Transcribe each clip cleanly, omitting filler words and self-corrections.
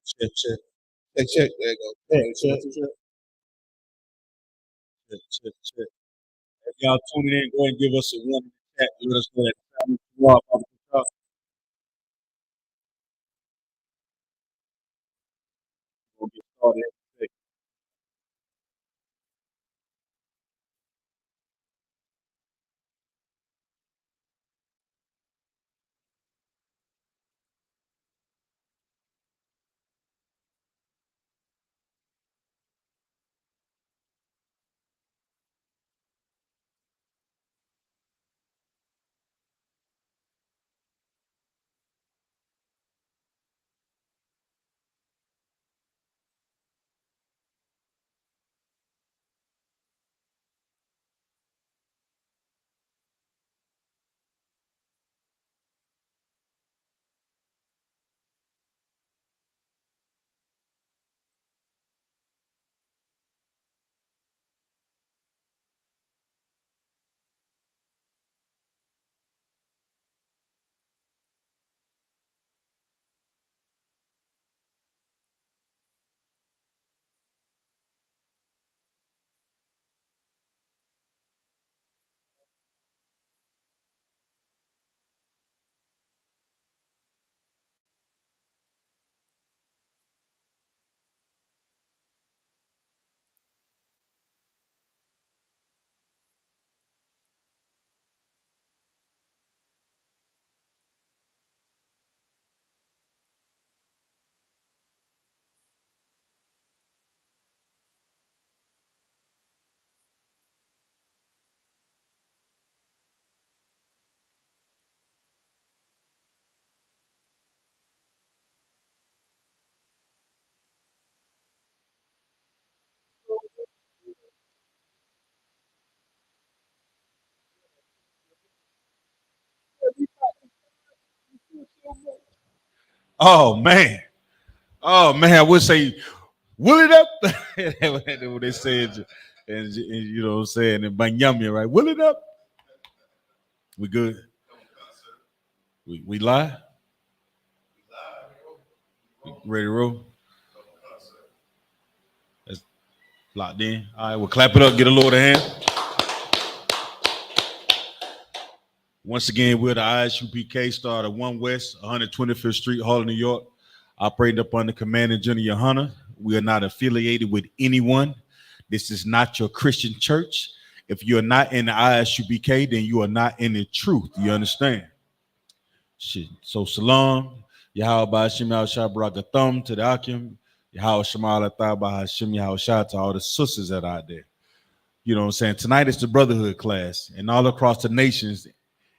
Check, check, check, check. There you go. Check, check, check, check, check, check. If y'all tuning in, go ahead and give us a one in the chat. Let us know that time you are about to pick up. We'll get started. Oh man. Oh man, I would say will it up. That's what they said, and you know what I'm saying, in Banyamia, right? Will it up? We good? We lie? We ready to roll? That's locked in. All right, we'll clap it up, get a Lord a hand. Once again, we're the I.S.U.P.K, started 1 West, 125th Street, Harlem, New York. Operating up under Commander General YAHANNA. We are not affiliated with anyone. This is not your Christian church. If you're not in the I.S.U.P.K, then you are not in the truth. You understand? Shit. So salam, Yahweh Ba'ashim Yahweh Barakathum to the Akim, Yahweh Shemal Atah Ba'ashim Yahweh Shah to all the sisters that are out there. You know what I'm saying? Tonight is the Brotherhood class, and all across the nations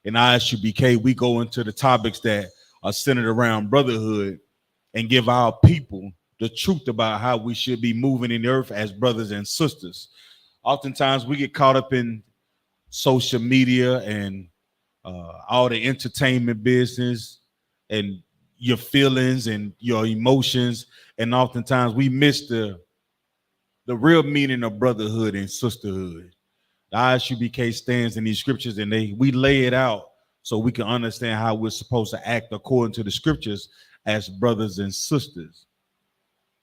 in I.S.U.P.K, we go into the topics that are centered around brotherhood and give our people the truth about how we should be moving in the earth as brothers and sisters. Oftentimes we get caught up in social media and all the entertainment business and your feelings and your emotions, and oftentimes we miss the real meaning of brotherhood and sisterhood. The I.S.U.P.K stands in these scriptures, and we lay it out so we can understand how we're supposed to act according to the scriptures as brothers and sisters.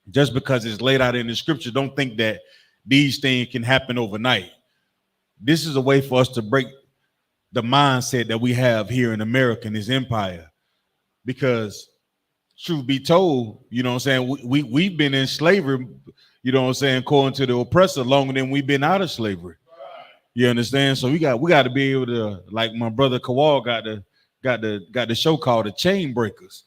Just because it's laid out in the scripture, don't think that these things can happen overnight. This is a way for us to break the mindset that we have here in America in this empire. Because truth be told, you know what I'm saying, we've been in slavery, you know what I'm saying, according to the oppressor, longer than we've been out of slavery. You understand? So we got to be able to, like my brother Kawal got the show called The Chain Breakers.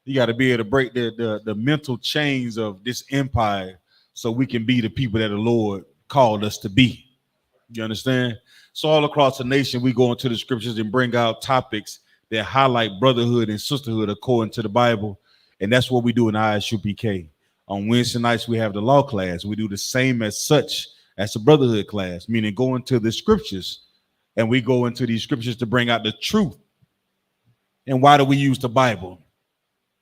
You got to be able to break the mental chains of this empire so we can be the people that the Lord called us to be. You understand? So all across the nation, we go into the scriptures and bring out topics that highlight brotherhood and sisterhood according to the Bible. And that's what we do in I.S.U.P.K. On Wednesday nights, we have the law class. We do the same as such as the brotherhood class, meaning go into the scriptures, and we go into these scriptures to bring out the truth. And why do we use the Bible?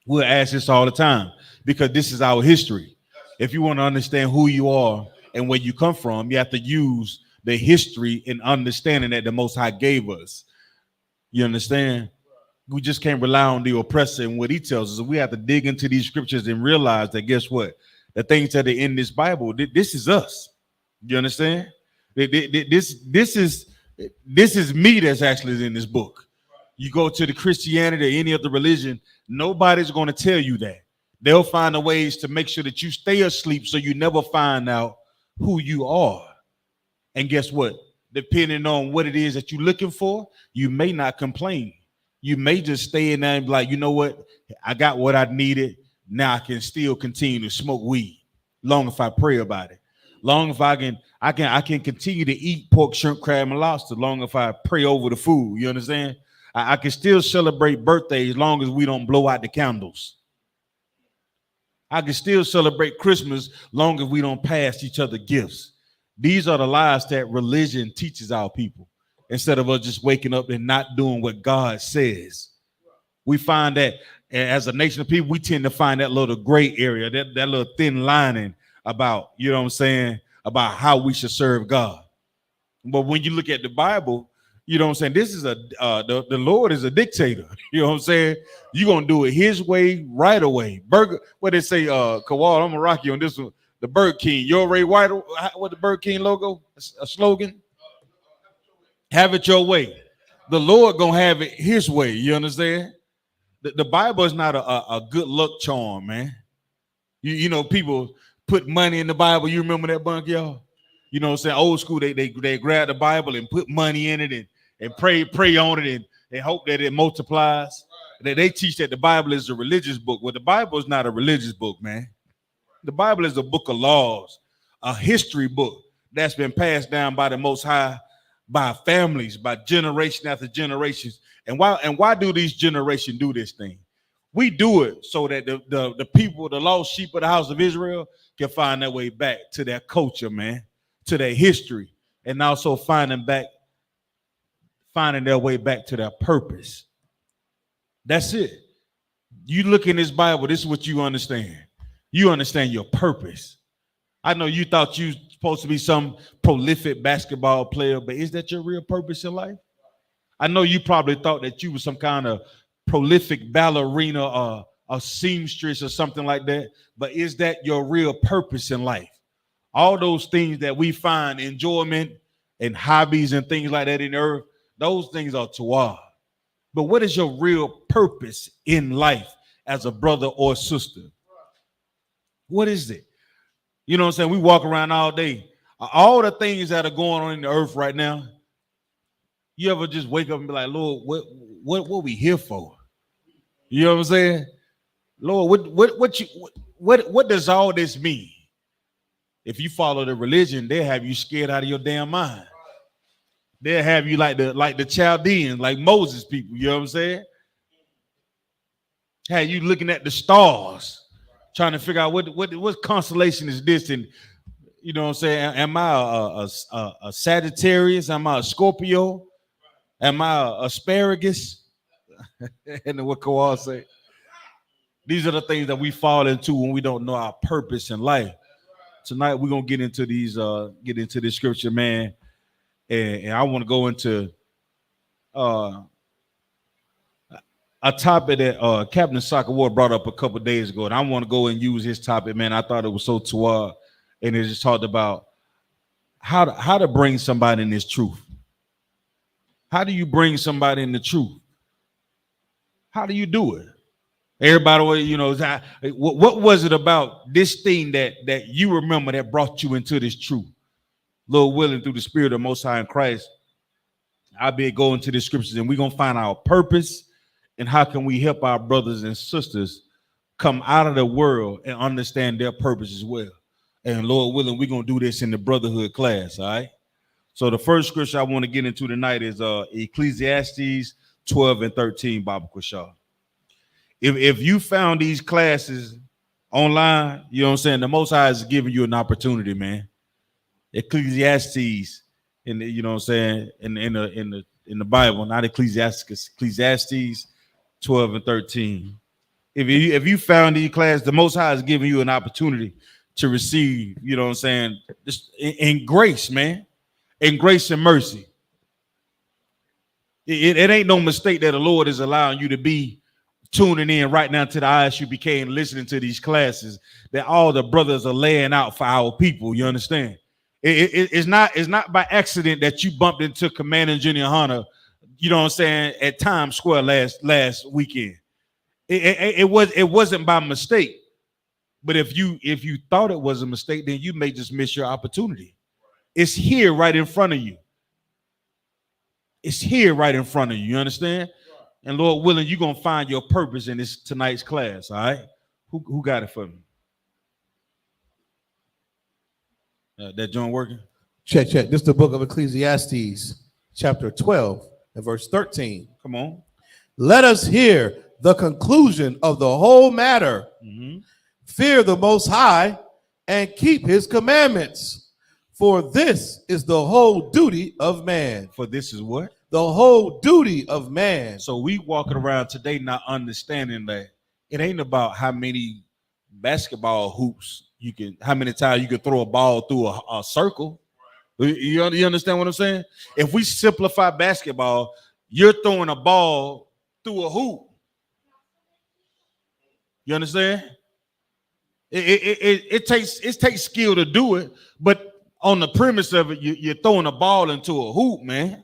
We'll ask this all the time because this is our history. If you want to understand who you are and where you come from, you have to use the history and understanding that the Most High gave us. You understand? We just can't rely on the oppressor and what he tells us. We have to dig into these scriptures and realize that, guess what? The things that are in this Bible, this is us. You understand? This is me that's actually in this book. You go to the Christianity or any other religion, nobody's going to tell you that. They'll find a ways to make sure that you stay asleep so you never find out who you are. And guess what? Depending on what it is that you're looking for, you may not complain. You may just stay in there and be like, you know what? I got what I needed. Now I can still continue to smoke weed. Long if I pray about it. Long if I can continue to eat pork, shrimp, crab, and lobster. Long if I pray over the food. You understand? I can still celebrate birthdays as long as we don't blow out the candles. I can still celebrate Christmas long as we don't pass each other gifts. These are the lies that religion teaches our people. Instead of us just waking up and not doing what God says. We find that as a nation of people, we tend to find that little gray area, that little thin lining about, you know what I'm saying, about how we should serve God. But when you look at the Bible, you know what I'm saying, this is the Lord is a dictator. You know what I'm saying? You're going to do it his way, right away. What they say, Kawal, I'm going to rock you on this one. The Burger King, you're already white. What the Burger King logo? A slogan? Have it your way. The Lord gonna have it his way. You understand? The Bible is not a good luck charm, man. You know, people put money in the Bible. You remember that bunk, y'all? You know what I'm saying? Old school, they grab the Bible and put money in it and pray on it and hope that it multiplies. They teach that the Bible is a religious book. Well, the Bible is not a religious book, man. The Bible is a book of laws, a history book that's been passed down by the Most High, by families, by generation after generations. And why do these generations do this thing? We do it so that the people, the lost sheep of the house of Israel, can find their way back to their culture, man, to their history, and also finding their way back to their purpose. That's it. You look in this Bible, this is what you understand. You understand your purpose. I know you thought you supposed to be some prolific basketball player, but is that your real purpose in life? I know you probably thought that you were some kind of prolific ballerina or a seamstress or something like that, but is that your real purpose in life? All those things that we find enjoyment and hobbies and things like that in the earth, those things are tawar. But what is your real purpose in life as a brother or sister? What is it? You know what I'm saying? We walk around all day. All the things that are going on in the earth right now, you ever just wake up and be like, Lord, what we here for? You know what I'm saying? Lord, what does all this mean? If you follow the religion, they'll have you scared out of your damn mind. They'll have you like the Chaldeans, like Moses people, you know what I'm saying? Have you looking at the stars, trying to figure out what constellation is this, and you know what I'm saying? Am I a Sagittarius? Am I a Scorpio? Am I a asparagus? And what Kawal say? These are the things that we fall into when we don't know our purpose in life. Tonight we're gonna get into this scripture, man, and I want to go into a topic that Captain Soccer War brought up a couple days ago, and I want to go and use his topic, man. I thought it was so tawar, and it just talked about how to bring somebody in this truth. How do you bring somebody in the truth? How do you do it? Everybody, you know, what was it about this thing that you remember that brought you into this truth? Lord willing, through the Spirit of Most High in Christ, I'll be going to the scriptures, and we're gonna find our purpose and how can we help our brothers and sisters come out of the world and understand their purpose as well. And Lord willing, we're gonna do this in the Brotherhood class. All right. So the first scripture I want to get into tonight is Ecclesiastes 12 and 13, Baba Kushal. If you found these classes online, you know what I'm saying, the Most High is giving you an opportunity, man. Ecclesiastes, you know what I'm saying, in the Bible, not Ecclesiastes 12 and 13. If you found these classes, the Most High is giving you an opportunity to receive, you know what I'm saying, just in grace, man, in grace and mercy. It ain't no mistake that the Lord is allowing you to be tuning in right now to the I.S.U.P.K and listening to these classes that all the brothers are laying out for our people. You understand? It's not by accident that you bumped into Commander and Junior Hunter, you know what I'm saying, at Times Square last weekend. It wasn't by mistake. But if you thought it was a mistake, then you may just miss your opportunity. It's here right in front of you. It's here right in front of you. You understand? And Lord willing, you're gonna find your purpose in this tonight's class. All right. Who got it for me? That joint working? Check. This is the book of Ecclesiastes, chapter 12 and verse 13. Come on. Let us hear the conclusion of the whole matter. Mm-hmm. Fear the Most High and keep his commandments, for this is the whole duty of man. For this is what? The whole duty of man. So we walking around today not understanding that it ain't about how many basketball hoops you can, how many times you can throw a ball through a circle. You understand what I'm saying? If we simplify basketball, you're throwing a ball through a hoop. You understand? It takes skill to do it, but on the premise of it, you're throwing a ball into a hoop, man,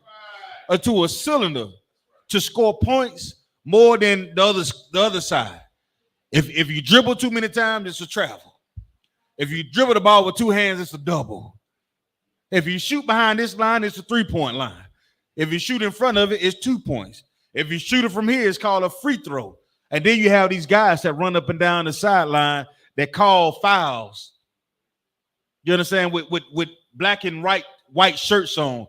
or to a cylinder to score points more than the other side. If you dribble too many times, it's a travel. If you dribble the ball with two hands, it's a double. If you shoot behind this line, it's a 3-point line. If you shoot in front of it, it's 2 points. If you shoot it from here, it's called a free throw. And then you have these guys that run up and down the sideline that call fouls. You understand? With black and white shirts on.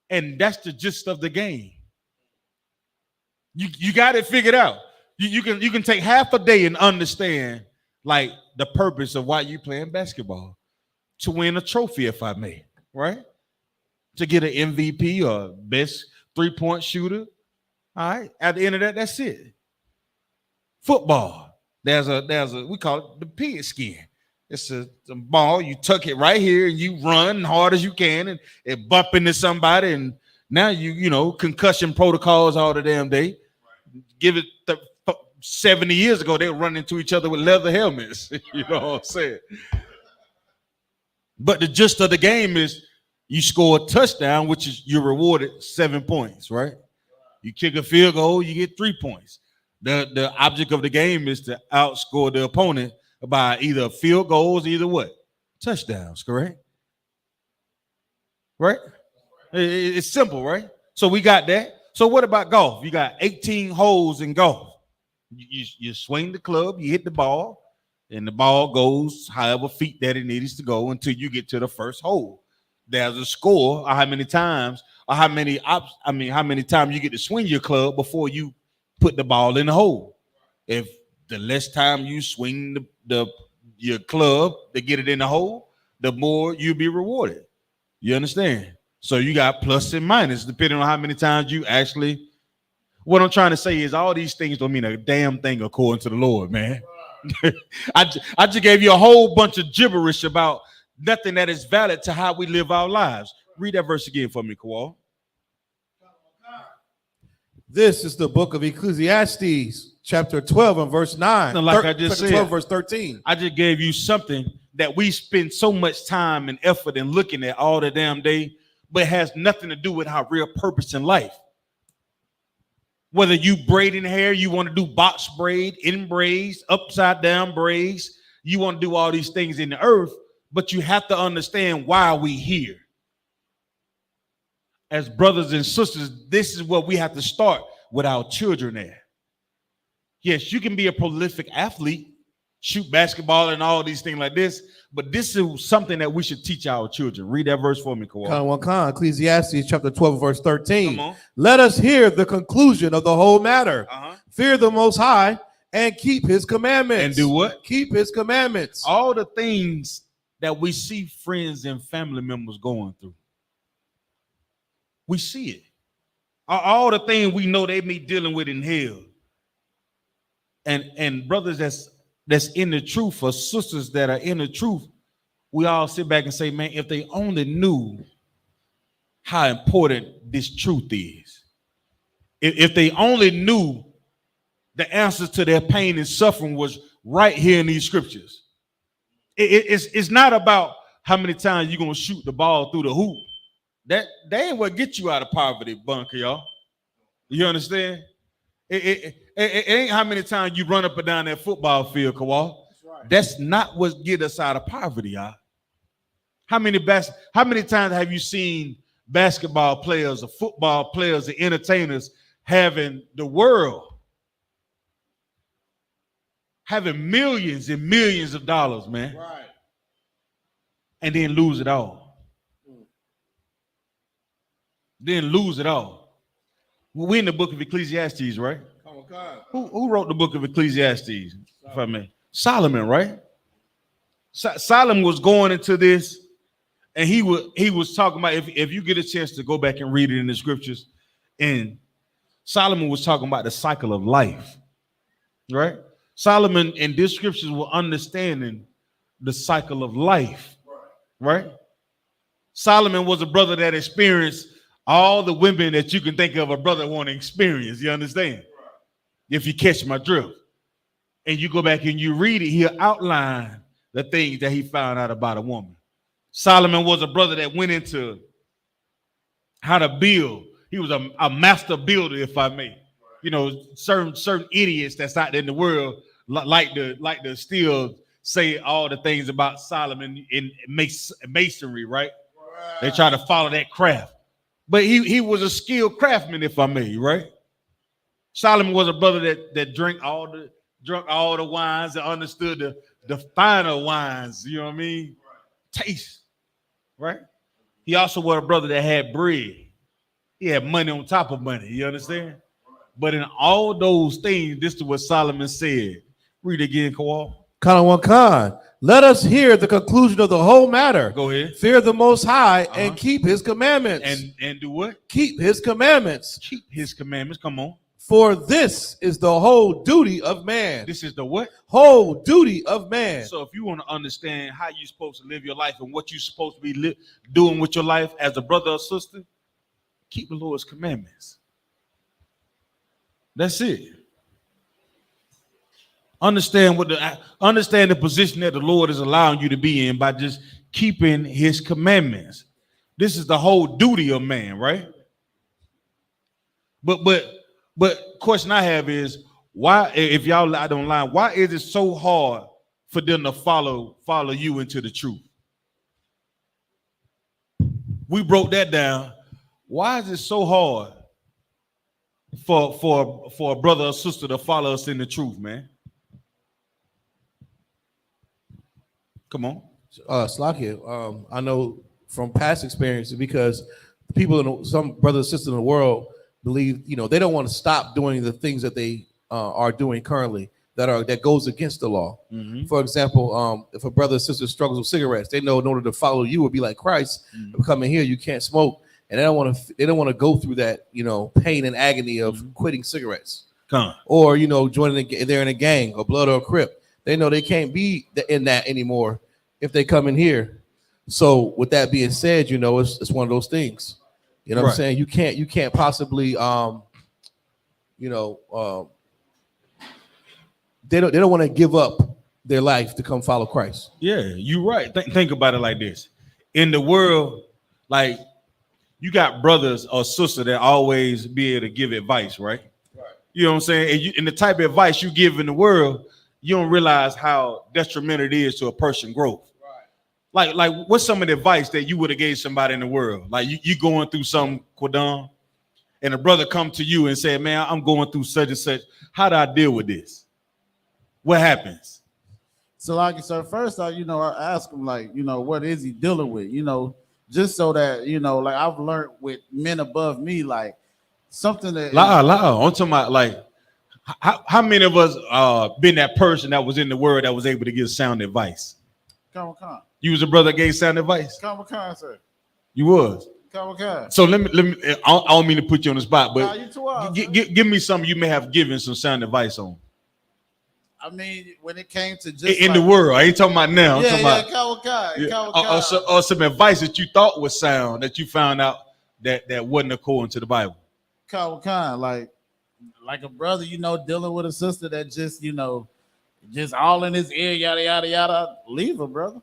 And that's the gist of the game. You got it figured out. You can take half a day and understand like the purpose of why you playing basketball. To win a trophy, if I may, right? To get an MVP or best 3-point shooter. All right. At the end of that, that's it. Football. There's a we call it the pig skin. It's a ball. You tuck it right here and you run hard as you can and it bump into somebody. And now you know, concussion protocols all the damn day. Give it 70 years ago, they were running into each other with leather helmets. You know what I'm saying? But the gist of the game is you score a touchdown, which is you're rewarded 7 points, right? You kick a field goal, you get 3 points. The object of the game is to outscore the opponent by either field goals, either what? Touchdowns, correct? Right? It's simple, right? So we got that. So what about golf? You got 18 holes in golf. You swing the club, you hit the ball, and the ball goes however feet that it needs to go until you get to the first hole. There's a score, or how many times, or how many times you get to swing your club before you put the ball in the hole. If the less time you swing your club to get it in the hole, the more you'll be rewarded. You understand? So you got plus and minus depending on how many times you actually. What I'm trying to say is all these things don't mean a damn thing according to the Lord, man. I just gave you a whole bunch of gibberish about nothing that is valid to how we live our lives. Read that verse again for me, Kawal. This is the book of Ecclesiastes, chapter 12 and verse 9. Like I just said, 12 verse 13. I just gave you something that we spend so much time and effort in looking at all the damn day, but it has nothing to do with our real purpose in life. Whether you braiding hair, you want to do box braid, in braids, upside down braids, you want to do all these things in the earth, but you have to understand why we here. As brothers and sisters, this is what we have to start with our children at. Yes, you can be a prolific athlete, shoot basketball and all these things like this, but this is something that we should teach our children. Read that verse for me, Kawhi. Ecclesiastes chapter 12, verse 13. Come on. Let us hear the conclusion of the whole matter. Fear the Most High and keep his commandments. And do what? Keep his commandments. All the things that we see friends and family members going through. We see it. All the things we know they be dealing with in hell. And brothers that's in the truth, or sisters that are in the truth, we all sit back and say, man, if they only knew how important this truth is. If they only knew the answers to their pain and suffering was right here in these scriptures. It's not about how many times you're gonna shoot the ball through the hoop. That ain't what gets you out of poverty, bunker, y'all. You understand? It ain't how many times you run up and down that football field, Kawal. That's not what get us out of poverty, y'all. How many times have you seen basketball players or football players or entertainers having the world, having millions and millions of dollars, man, Right. and then lose it all? Then lose it all. We're in the book of Ecclesiastes, right? Who wrote the book of Ecclesiastes, if I may? Solomon, right? Solomon was going into this, and he was talking about, if you get a chance to go back and read it in the scriptures, and Solomon was talking about the cycle of life, right? Solomon in this scriptures were understanding the cycle of life, right? Solomon was a brother that experienced all the women that you can think of a brother want to experience. You understand? If you catch my drift. And you go back and you read it, he'll outline the things that he found out about a woman. Solomon was a brother that went into how to build. He was a master builder, if I may. You know, certain idiots that's out there in the world like to still say all the things about Solomon in masonry, right? They try to follow that craft. But he was a skilled craftsman, if I may, right? Solomon was a brother that drank all the wines and understood the finer wines, you know what I mean? Taste, right? He also was a brother that had bread. He had money on top of money, you understand? But in all those things, this is what Solomon said. Read again, Kawal. Khan. Let us hear the conclusion of the whole matter. Go ahead. Fear the Most High and keep his commandments. And do what? Keep his commandments. Keep his commandments. Come on. For this is the whole duty of man. This is the what? Whole duty of man. So if you want to understand how you're supposed to live your life and what you're supposed to be doing with your life as a brother or sister, keep the Lord's commandments. That's it. Understand the position that the Lord is allowing you to be in by just keeping his commandments. This is the whole duty of man, right? But question I have is, why, if y'all I don't lie, why is it so hard for them to follow you into the truth? We broke that down. Why is it so hard for a brother or sister to follow us in the truth, man? Come on. Slakia, I know from past experience, because people some brothers and sisters in the world believe, they don't want to stop doing the things that they are doing currently that goes against the law. Mm-hmm. For example, if a brother or sister struggles with cigarettes, they know in order to follow you or be like Christ, coming here, you can't smoke, and they don't want to go through that, pain and agony of quitting cigarettes, or joining they're in a gang or blood or crip. They know they can't be in that anymore if they come in here. So with that being said, it's one of those things. You know what I'm saying? You can't possibly they don't want to give up their life to come follow Christ. Yeah, you're right. Think about it like this. In the world, like, you got brothers or sisters that always be able to give advice, right? You know what I'm saying? And the type of advice you give in the world, you don't realize how detrimental it is to a person's growth. Right. Like what's some of the advice that you would have gave somebody in the world? Like you going through some Quadam, and a brother come to you and say, man, I'm going through such and such. How do I deal with this? What happens? So first I ask him, like, what is he dealing with? Just so that, like I've learned with men above me, like something that I'm talking about, like, how many of us been that person that was in the word that was able to give sound advice? Come. You was a brother that gave sound advice? Come, sir. You was. Come. So let me I don't mean to put you on the spot, but you too wild, give me something you may have given some sound advice on. I mean, when it came to just in the world, I ain't talking about now. Or some advice that you thought was sound that you found out that wasn't according to the Bible. Kind like a brother, dealing with a sister that just, just all in his ear, yada yada yada. Leave her, brother.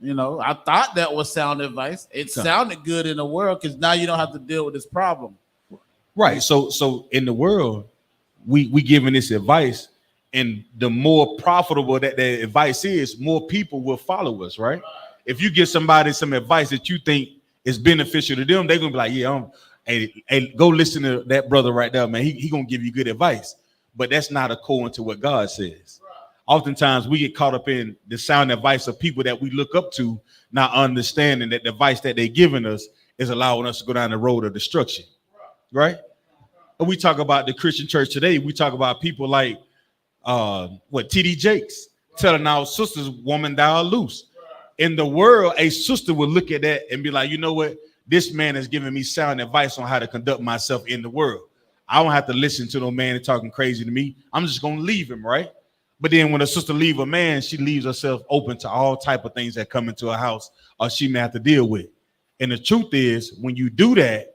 I thought that was sound advice. It sounded good in the world because now you don't have to deal with this problem. Right. So in the world, we giving this advice, and the more profitable that the advice is, more people will follow us, right? If you give somebody some advice that you think is beneficial to them, they're gonna be like, yeah, hey, go listen to that brother right there, man. He gonna give you good advice. But that's not according to what God says. Oftentimes we get caught up in the sound advice of people that we look up to, not understanding that the advice that they're giving us is allowing us to go down the road of destruction, right? And we talk about the Christian church today. We talk about people like T.D. Jakes telling our sisters, woman, thou art loose. In the world, a sister would look at that and be like, you know what? This man is giving me sound advice on how to conduct myself in the world. I don't have to listen to no man talking crazy to me. I'm just going to leave him, right? But then when a sister leave a man, she leaves herself open to all type of things that come into her house or she may have to deal with. And the truth is, when you do that,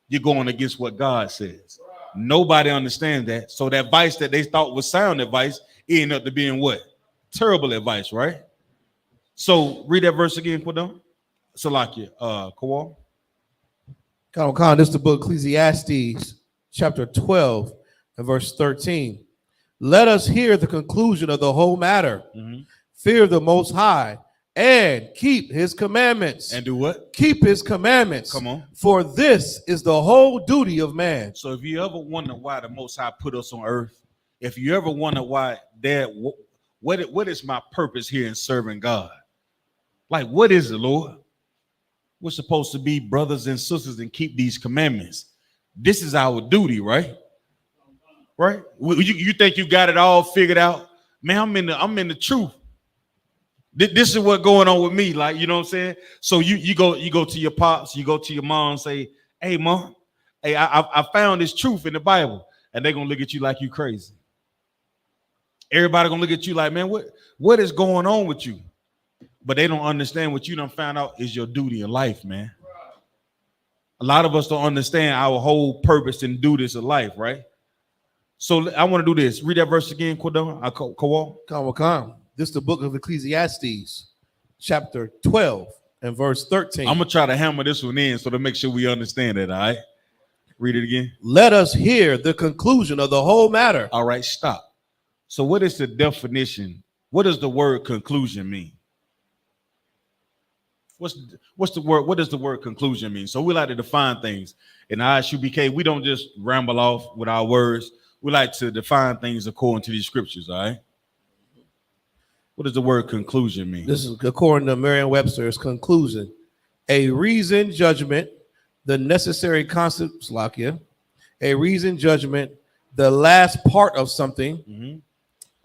you're going against what God says. Nobody understands that. So that advice that they thought was sound advice ended up to being what? Terrible advice, right? So read that verse again, Quadon. Salakia, Kawal. Khan, this is the book Ecclesiastes, chapter 12 and verse 13. Let us hear the conclusion of the whole matter. Mm-hmm. Fear the Most High and keep his commandments. And do what? Keep his commandments. Come on. For this is the whole duty of man. So if you ever wonder why the Most High put us on earth, if you ever wonder why, Dad, what is my purpose here in serving God? Like, what is it, Lord? We're supposed to be brothers and sisters and keep these commandments. This is our duty, right? Right? You think you got it all figured out? Man, I'm in the truth. This is what's going on with me. Like, you know what I'm saying? So you go to your pops, you go to your mom and say, hey, mom, hey, I found this truth in the Bible. And they're gonna look at you like you crazy. Everybody gonna look at you like, man, what is going on with you? But they don't understand what you done found out is your duty in life, man. A lot of us don't understand our whole purpose and duties of life, right? So I want to do this. Read that verse again, Quadon. Khan. This is the book of Ecclesiastes, chapter 12 and verse 13. I'm gonna try to hammer this one in so to make sure we understand it. All right. Read it again. Let us hear the conclusion of the whole matter. All right, stop. So what is the definition? What does the word conclusion mean? What's the word? What does the word conclusion mean? So we like to define things. In I.S.U.P.K, we don't just ramble off with our words. We like to define things according to these scriptures, all right? What does the word conclusion mean? This is according to Merriam-Webster's conclusion. A reasoned judgment, the necessary concept, a reasoned judgment, the last part of something,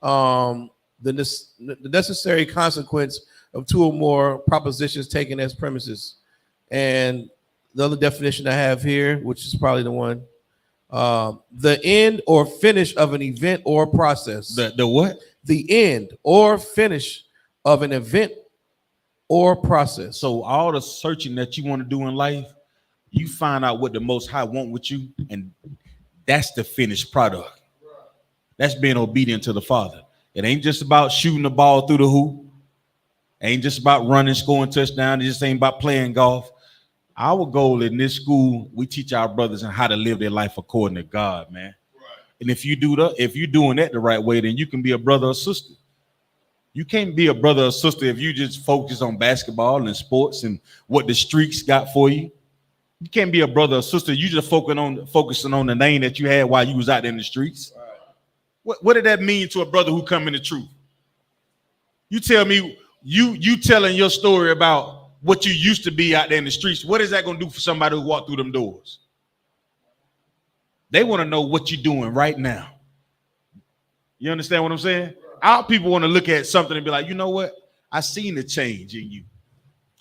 the necessary consequence of two or more propositions taken as premises. And the other definition I have here, which is probably the one, the end or finish of an event or process. The what? The end or finish of an event or process. So all the searching that you want to do in life, you find out what the Most High want with you, and that's the finished product. That's being obedient to the Father. It ain't just about shooting the ball through the hoop. It ain't just about running, scoring touchdown. It just ain't about playing golf. Our goal in this school, we teach our brothers on how to live their life according to God, man. Right. And if you're doing that the right way, then you can be a brother or sister. You can't be a brother or sister if you just focus on basketball and sports and what the streaks got for you. You can't be a brother or sister. You just focusing on the name that you had while you was out there in the streets. Right. What did that mean to a brother who come in the truth? You tell me, you telling your story about what you used to be out there in the streets. What is that going to do for somebody who walked through them doors? They want to know what you're doing right now. You understand what I'm saying? Our people want to look at something and be like, you know what? I seen the change in you.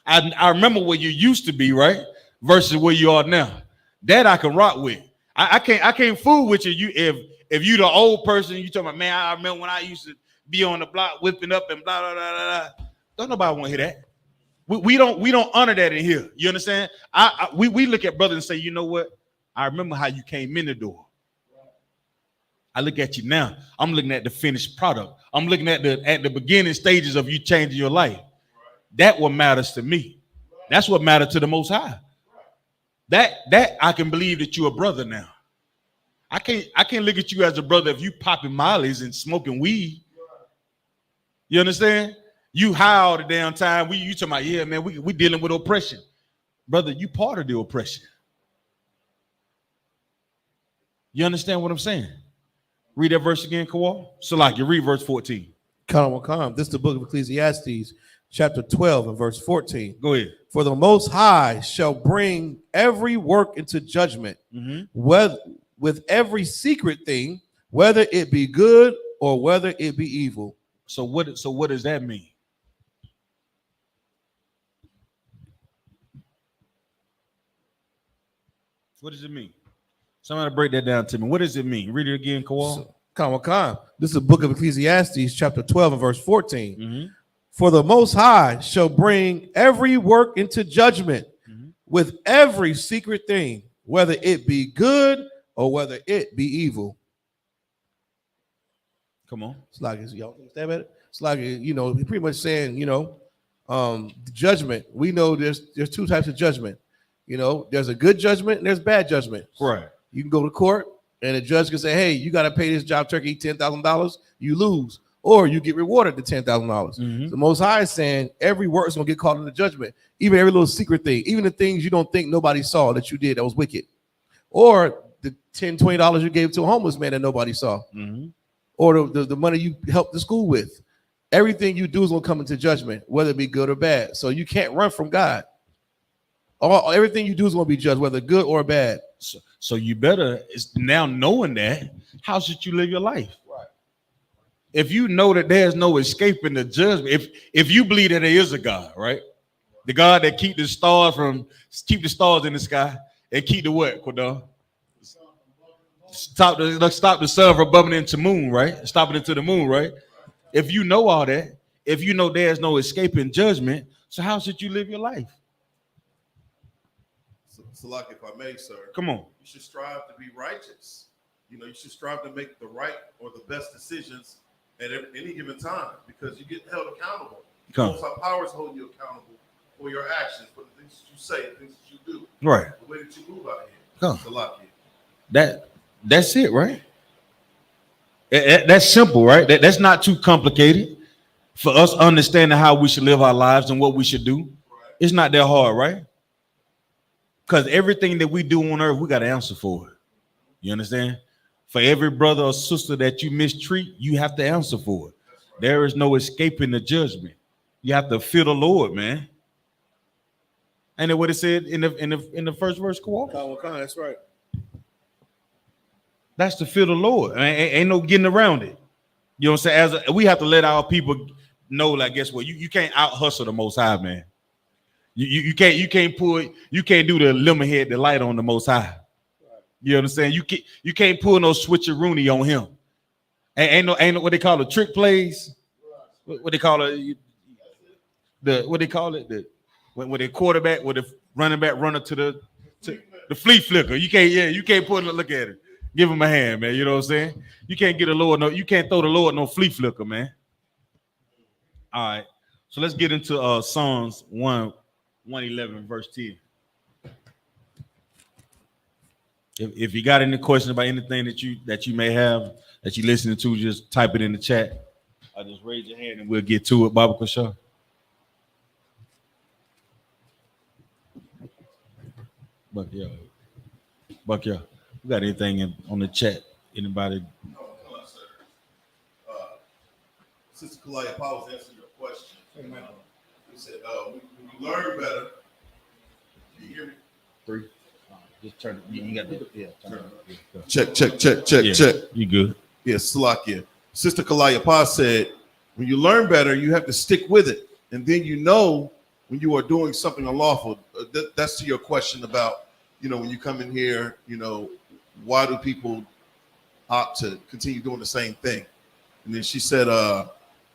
I remember where you used to be, right? Versus where you are now. That I can rock with. I can't fool with you. If you the old person, you talking about, man, I remember when I used to be on the block whipping up and blah, blah, blah, blah, blah. Don't nobody want to hear that. We don't honor that in here. You understand? We look at brothers and say, you know what? I remember how you came in the door. I look at you now. I'm looking at the finished product. I'm looking at the beginning stages of you changing your life. That what matters to me. That's what matters to the Most High. That I can believe that you're a brother now. I can't look at you as a brother if you popping mollies and smoking weed. You understand? You high all the damn time. You talking about, yeah, man, we dealing with oppression. Brother, you part of the oppression. You understand what I'm saying? Read that verse again, Kawal. Salaki, read verse 14. Come. This is the book of Ecclesiastes, chapter 12 and verse 14. Go ahead. For the Most High shall bring every work into judgment, with every secret thing, whether it be good or whether it be evil. So what does that mean? What does it mean? Somebody break that down to me. What does it mean? Read it again, Kawal. Come. This is the book of Ecclesiastes, chapter 12 and verse 14. For the Most High shall bring every work into judgment, with every secret thing, whether it be good or whether it be evil. Come on. It's like, y'all understand it? It's like, he's pretty much saying, judgment. We know there's two types of judgment. There's a good judgment and there's bad judgment. Right. You can go to court and the judge can say, hey, you got to pay this job turkey $10,000. You lose, or you get rewarded the $10,000. The Most High is saying every work is going to get called into judgment, even every little secret thing, even the things you don't think nobody saw that you did that was wicked, or the $10, $20 you gave to a homeless man that nobody saw, or the money you helped the school with. Everything you do is going to come into judgment, whether it be good or bad. So you can't run from God. Everything you do is going to be judged, whether good or bad. So you better, now knowing that, how should you live your life? Right. If you know that there's no escaping the judgment, if you believe that there is a God, right? The God that keep the stars in the sky and keep the what, Kodal? Stop the sun from bumping into moon, right? Stopping into the moon, right? If you know all that, if you know there's no escaping judgment, so how should you live your life? Salak, if I may, sir. Come on. You should strive to be righteous. You should strive to make the right or the best decisions at any given time, because you get held accountable. Most High Power is holding you accountable for your actions, for the things that you say, the things that you do. Right. The way that you move out here. Come. Salak. That's it, right? That's simple, right? That's not too complicated for us understanding how we should live our lives and what we should do. Right. It's not that hard, right? Because everything that we do on earth, we got to answer for it. You understand? For every brother or sister that you mistreat, you have to answer for it. There is no escaping the judgment. You have to fear the Lord, man. Ain't that what it said in the first verse? That's right. That's to fear the Lord. Ain't no getting around it. You know what I'm saying? We have to let our people know, like, guess what? You can't out hustle the Most High, man. You can't do the lemonhead, the light on the Most High. You know what I'm saying? You can't pull no switcheroony on him. Ain't no what they call it, trick plays. What they call it? When the quarterback with the running back runner to the flea flicker. You can't pull it. Look at it. Give him a hand, man. You know what I'm saying? You can't get you can't throw the Lord no flea flicker, man. All right. So let's get into Psalms 111 verse 10. If you got any questions about anything that you may have that you're listening to, just type it in the chat. Just raise your hand and we'll get to it, Baba Kasha. Buck, yeah. We got anything on the chat? Anybody? No, sir. Sister Kalaya Powell was answering your question. He said, when you learn better, do you hear me? 3. Just turn it. You got the turn it. Check. You good? Yeah, Salakia. Sister Kalaya Pa said, when you learn better, you have to stick with it. And then when you are doing something unlawful. That's to your question about, when you come in here, why do people opt to continue doing the same thing? And then she said,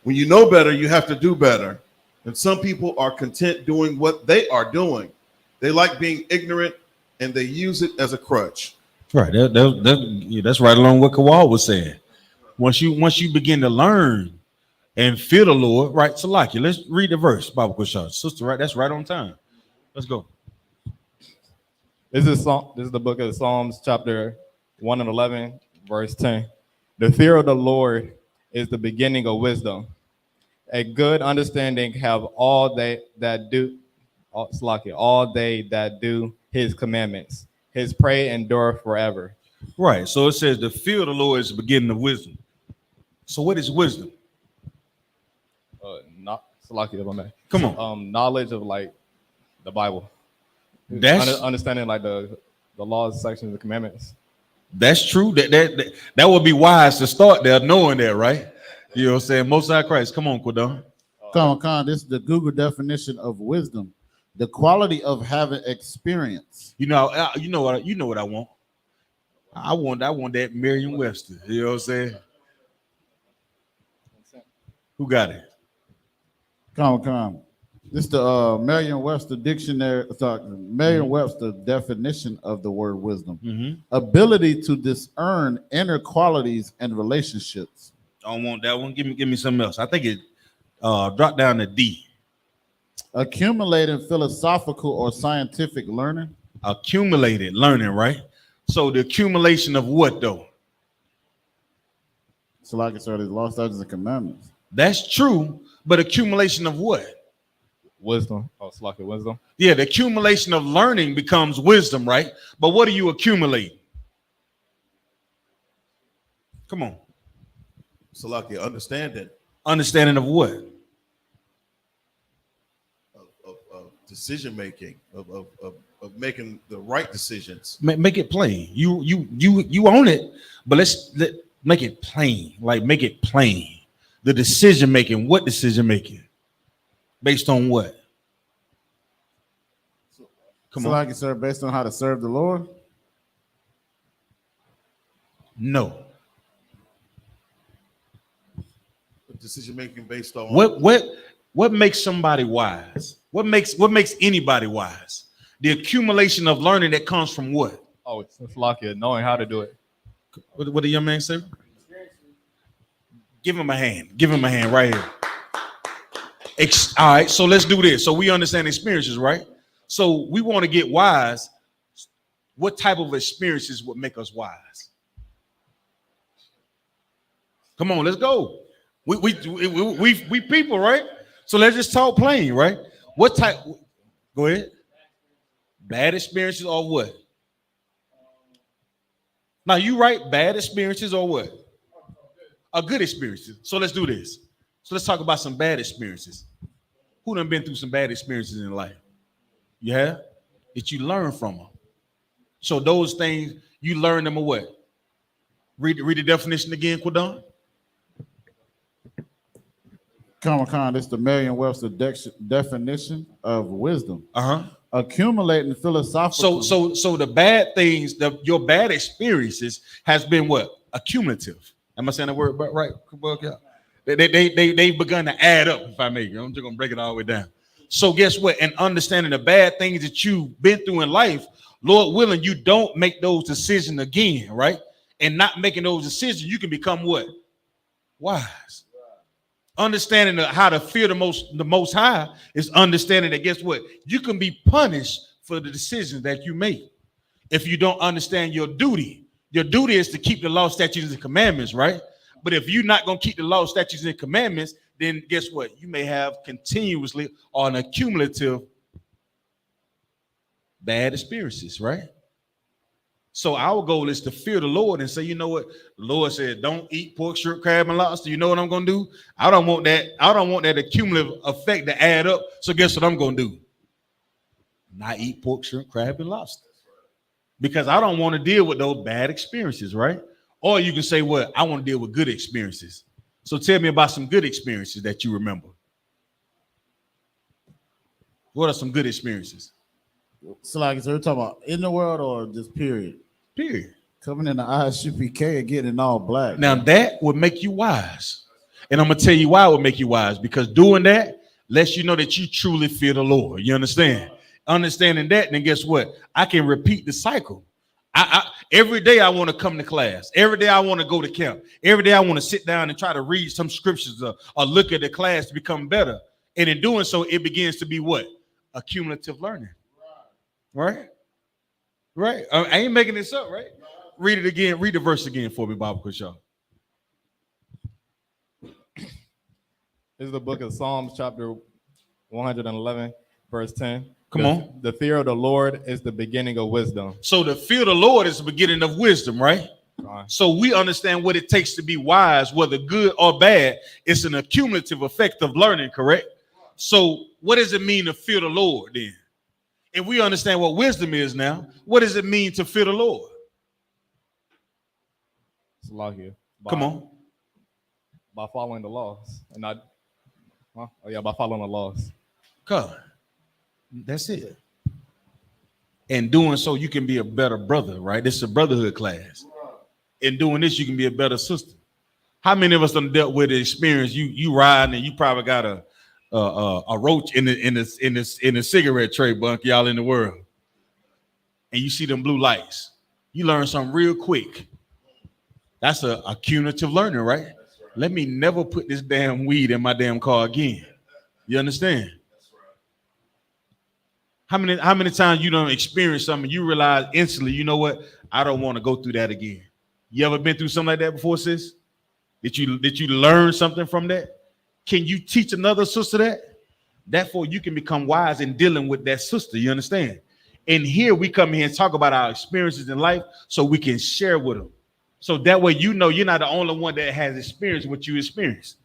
when you know better, you have to do better. And some people are content doing what they are doing. They like being ignorant and they use it as a crutch. Right. Yeah, that's right along what Kawal was saying. Once you begin to learn and fear the Lord, right? Salaki, let's read the verse, Bible Kushar. Sister, right? That's right on time. Let's go. This is the book of Psalms, chapter 1 and 11, verse 10. The fear of the Lord is the beginning of wisdom. A good understanding have all they that do his commandments. His praise endure forever. Right. So it says the fear of the Lord is the beginning of wisdom. So what is wisdom? Not Salaki, if I may. Come on. Knowledge of like the Bible. That's Understanding like the laws, sections, the commandments. That's true. That would be wise to start there, knowing that, right? You know what I'm saying? Most High Christ. Come on, Quadon. Come on. This is the Google definition of wisdom: the quality of having experience. You know what I want. I want that Merriam-Webster. You know what I'm saying? Who got it? Come. This is the Merriam-Webster dictionary. Merriam-Webster definition of the word wisdom: ability to discern inner qualities and relationships. I don't want that one. Give me something else. I think it drop down to D. Accumulating philosophical or scientific learning. Accumulated learning, right? So the accumulation of what though? So like I said, the law, statutes, and commandments. That's true, but accumulation of what? Wisdom. Salaki, wisdom. Yeah, the accumulation of learning becomes wisdom, right? But what do you accumulate? Come on. Salaki, understanding. Understanding of what? Of decision making, of making the right decisions. Make it plain. You own it, but let's make it plain. Like make it plain. The decision making. What decision making? Based on what? Come on. Like I said, based on how to serve the Lord. No. Decision making based on what makes somebody wise? What makes anybody wise? The accumulation of learning that comes from what? Oh, it's Salaki, knowing how to do it. What the young man say? Give him a hand. Give him a hand right here. All right, so let's do this. So we understand experiences, right? So we want to get wise. What type of experiences would make us wise? Come on, let's go. We people, right? So let's just talk plain, right? What type? Go ahead. Bad experiences or what? Now you right, bad experiences or what? A good experiences. So let's do this. So let's talk about some bad experiences. Who done been through some bad experiences in life? You have? That you learn from them. So those things, you learn them or what? Read the definition again, Quadon. Come, this is the Merriam-Webster definition of wisdom. Accumulating philosophical. So the bad things, your bad experiences has been what? Accumulative. Am I saying that word right? They've begun to add up, if I may. I'm just gonna break it all the way down. So guess what? And understanding the bad things that you've been through in life, Lord willing, you don't make those decisions again, right? And not making those decisions, you can become what? Wise. Understanding how to fear the most high is understanding that guess what? You can be punished for the decisions that you make. If you don't understand your duty is to keep the law, statutes, and commandments, right? But if you're not going to keep the law, statutes, and commandments, then guess what? You may have continuously or an accumulative bad experiences, right? So our goal is to fear the Lord and say, you know what? The Lord said, don't eat pork, shrimp, crab, and lobster. You know what I'm going to do? I don't want that accumulative effect to add up. So guess what I'm going to do? Not eat pork, shrimp, crab, and lobster. Because I don't want to deal with those bad experiences, right? Or you can say, well, I want to deal with good experiences. So tell me about some good experiences that you remember. What are some good experiences? So like I said, we're talking about in the world or just period? Period. Coming in the I.S.U.P.K. and getting it all black. Now that would make you wise. And I'm going to tell you why it would make you wise. Because doing that lets you know that you truly fear the Lord. You understand? understanding that, then guess what? I can repeat the cycle. Every day I want to come to class. Every day I want to go to camp. Every day I want to sit down and try to read some scriptures or look at the class to become better. And in doing so, it begins to be what? Accumulative learning. Right? Right? I ain't making this up, right? Read it again. Read the verse again for me, Bible Quiz, y'all. This is the book of Psalms, chapter 111, verse 10. Come on. The fear of the Lord is the beginning of wisdom. So the fear of the Lord is the beginning of wisdom, right? So we understand what it takes to be wise, whether good or bad. It's an accumulative effect of learning, correct? So what does it mean to fear the Lord then? If we understand what wisdom is now, what does it mean to fear the Lord? It's a law here. Come on. By following the laws. And not, by following the laws. God. That's it. And doing so, you can be a better brother, right? This is a brotherhood class. In doing this, you can be a better sister. How many of us done dealt with the experience? You riding and you probably got a roach in the cigarette tray, bunk, y'all in the world, and you see them blue lights. You learn something real quick. That's a cumulative learning, right? Let me never put this damn weed in my damn car again. You understand? How many times you don't experience something, you realize instantly, you know what? I don't want to go through that again. You ever been through something like that before, sis? Did you learn something from that? Can you teach another sister that? Therefore, you can become wise in dealing with that sister. You understand? And here we come here and talk about our experiences in life so we can share with them. So that way, you know, you're not the only one that has experienced what you experienced.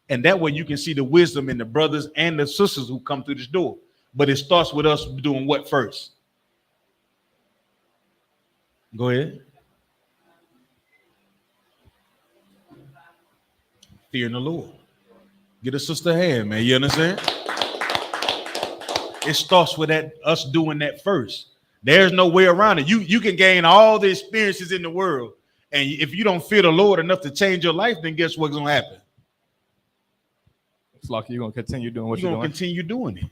And that way you can see the wisdom in the brothers and the sisters who come through this door. But it starts with us doing what first? Go ahead. Fearing the Lord. Get a sister hand, man. You understand? It starts with us doing that first. There's no way around it. You can gain all the experiences in the world. And if you don't fear the Lord enough to change your life, then guess what's going to happen? It's like you're going to continue doing what you're doing. You're going to continue doing it.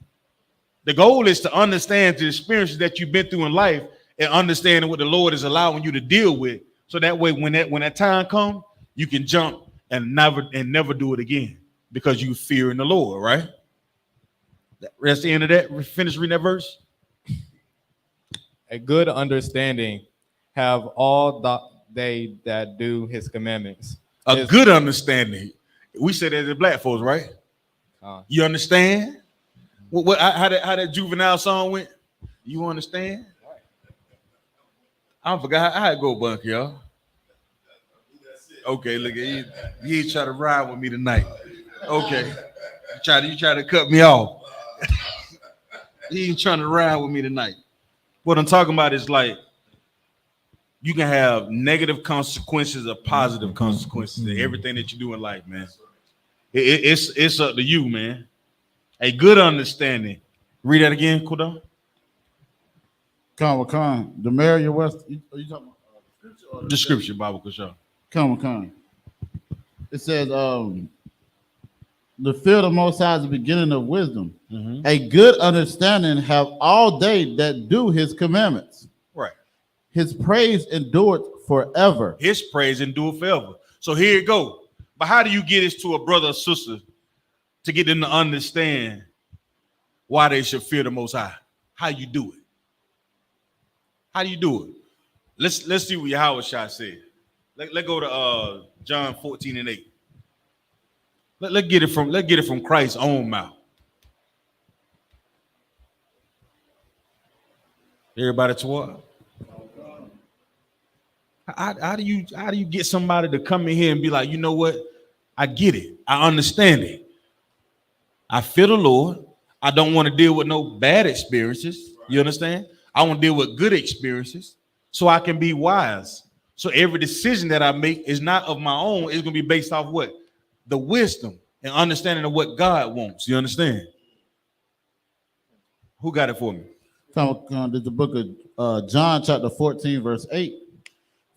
The goal is to understand the experiences that you've been through in life and understanding what the Lord is allowing you to deal with. So that way, when that time comes, you can jump and never do it again because you fear in the Lord, right? That's the end of that. Finish reading that verse. A good understanding have all they that do his commandments. A good understanding. We say that as black folks, right? You understand? How that Juvenile song went? You understand? I forgot how it go, Bunk, y'all. Okay, look at you. You ain't try to ride with me tonight. Okay. You try to cut me off. He ain't trying to ride with me tonight. What I'm talking about is like you can have negative consequences or positive consequences to everything that you do in life, man. It's up to you, man. A good understanding. Read that again, Kodon. Con. The Mary West. Are you talking about the scripture, Bible Kusha? Con. It says, the fear of the Most High is the beginning of wisdom. Mm-hmm. A good understanding have all they that do his commandments. Right. His praise endured forever. His praise endured forever. So here you go. But how do you get this to a brother or sister to get them to understand why they should fear the Most High? How you do it? How do you do it? Let's see what Yahawashi said. Let's go to John 14:8. Let's get it from Christ's own mouth. Everybody to what? How do you get somebody to come in here and be like, you know what? I get it. I understand it. I fear the Lord. I don't want to deal with no bad experiences. You understand? I want to deal with good experiences so I can be wise. So every decision that I make is not of my own. It's going to be based off what? The wisdom and understanding of what God wants. You understand? Who got it for me? There's the book of John chapter 14, verse 8.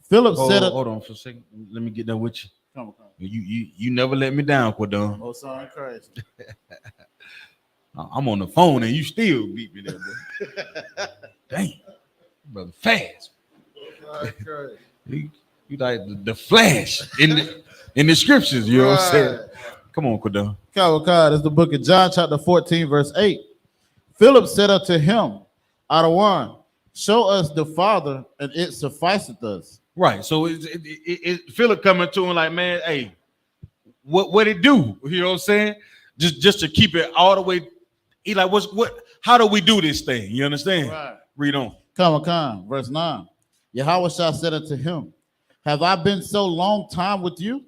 Philip said, hold on for a second. Let me get done with you. Come. You never let me down, Quadon. Oh, sorry, Christ. I'm on the phone and you still beat me there, bro. Dang, brother, fast. You like the flash in the scriptures, you know what I'm saying? Come on, Kodon. God, it's the book of John, chapter 14, verse 8. Philip said unto him, Adawan, show us the Father, and it sufficeth us. Right. So Philip coming to him like, man, hey, what it do? You know what I'm saying? Just to keep it all the way. He like, how do we do this thing? You understand? Right. Read on. Come, verse 9. Yahawashi said unto him, have I been so long time with you,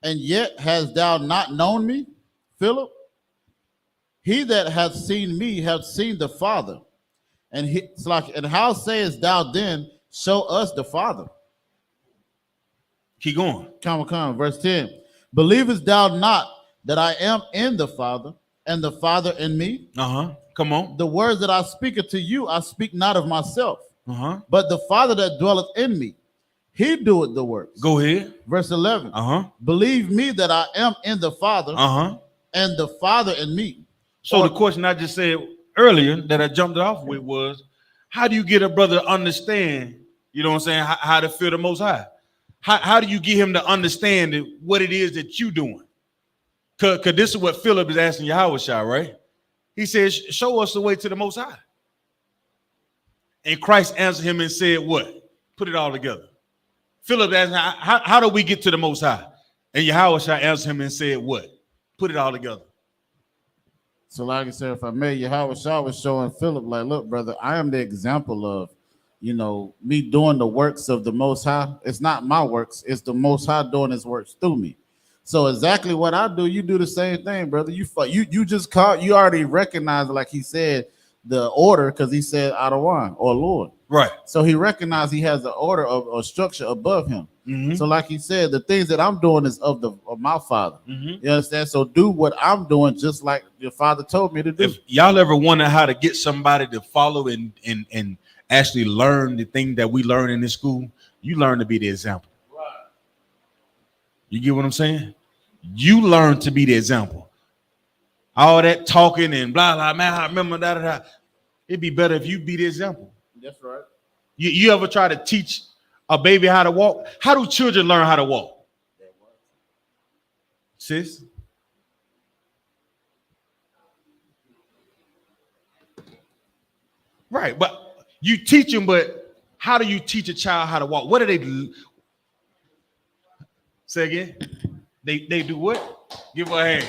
and yet hast thou not known me, Philip? He that hath seen me hath seen the Father. And how sayest thou then, show us the Father? Keep going. Come, verse 10. Believest thou not that I am in the Father, and the Father in me? Come on. The words that I speak unto you, I speak not of myself, but the Father that dwelleth in me, he doeth the works. Go ahead. Verse 11. Believe me that I am in the Father, and the Father in me. So the question I just said earlier that I jumped off with was, how do you get a brother to understand, you know what I'm saying, how to feel the Most High? How do you get him to understand what it is that you doing? Because this is what Philip is asking Yahawashi, right? He says, show us the way to the Most High. And Christ answered him and said, what? Put it all together. Philip asked, how do we get to the Most High? And Yahawashi answered him and said, what? Put it all together. So like I said, if I may, Yahawashi was showing Philip, like, look, brother, I am the example of, me doing the works of the Most High. It's not my works. It's the Most High doing his works through me. So exactly what I do, you do the same thing, brother. You already recognize, like he said, the order, because he said Adawan or Lord. Right. So he recognized he has the order of a structure above him. So like he said, the things that I'm doing is of my Father. You understand? So do what I'm doing just like your Father told me to do. If y'all ever wonder how to get somebody to follow and actually learn the thing that we learn in this school, you learn to be the example. Right. You get what I'm saying? You learn to be the example. All that talking and blah, blah, man, I remember that. It'd be better if you be the example. That's right. You ever try to teach a baby how to walk? How do children learn how to walk? Sis? Right, but you teach them, but how do you teach a child how to walk? What do they do? Say again? They do what? Give her a hand.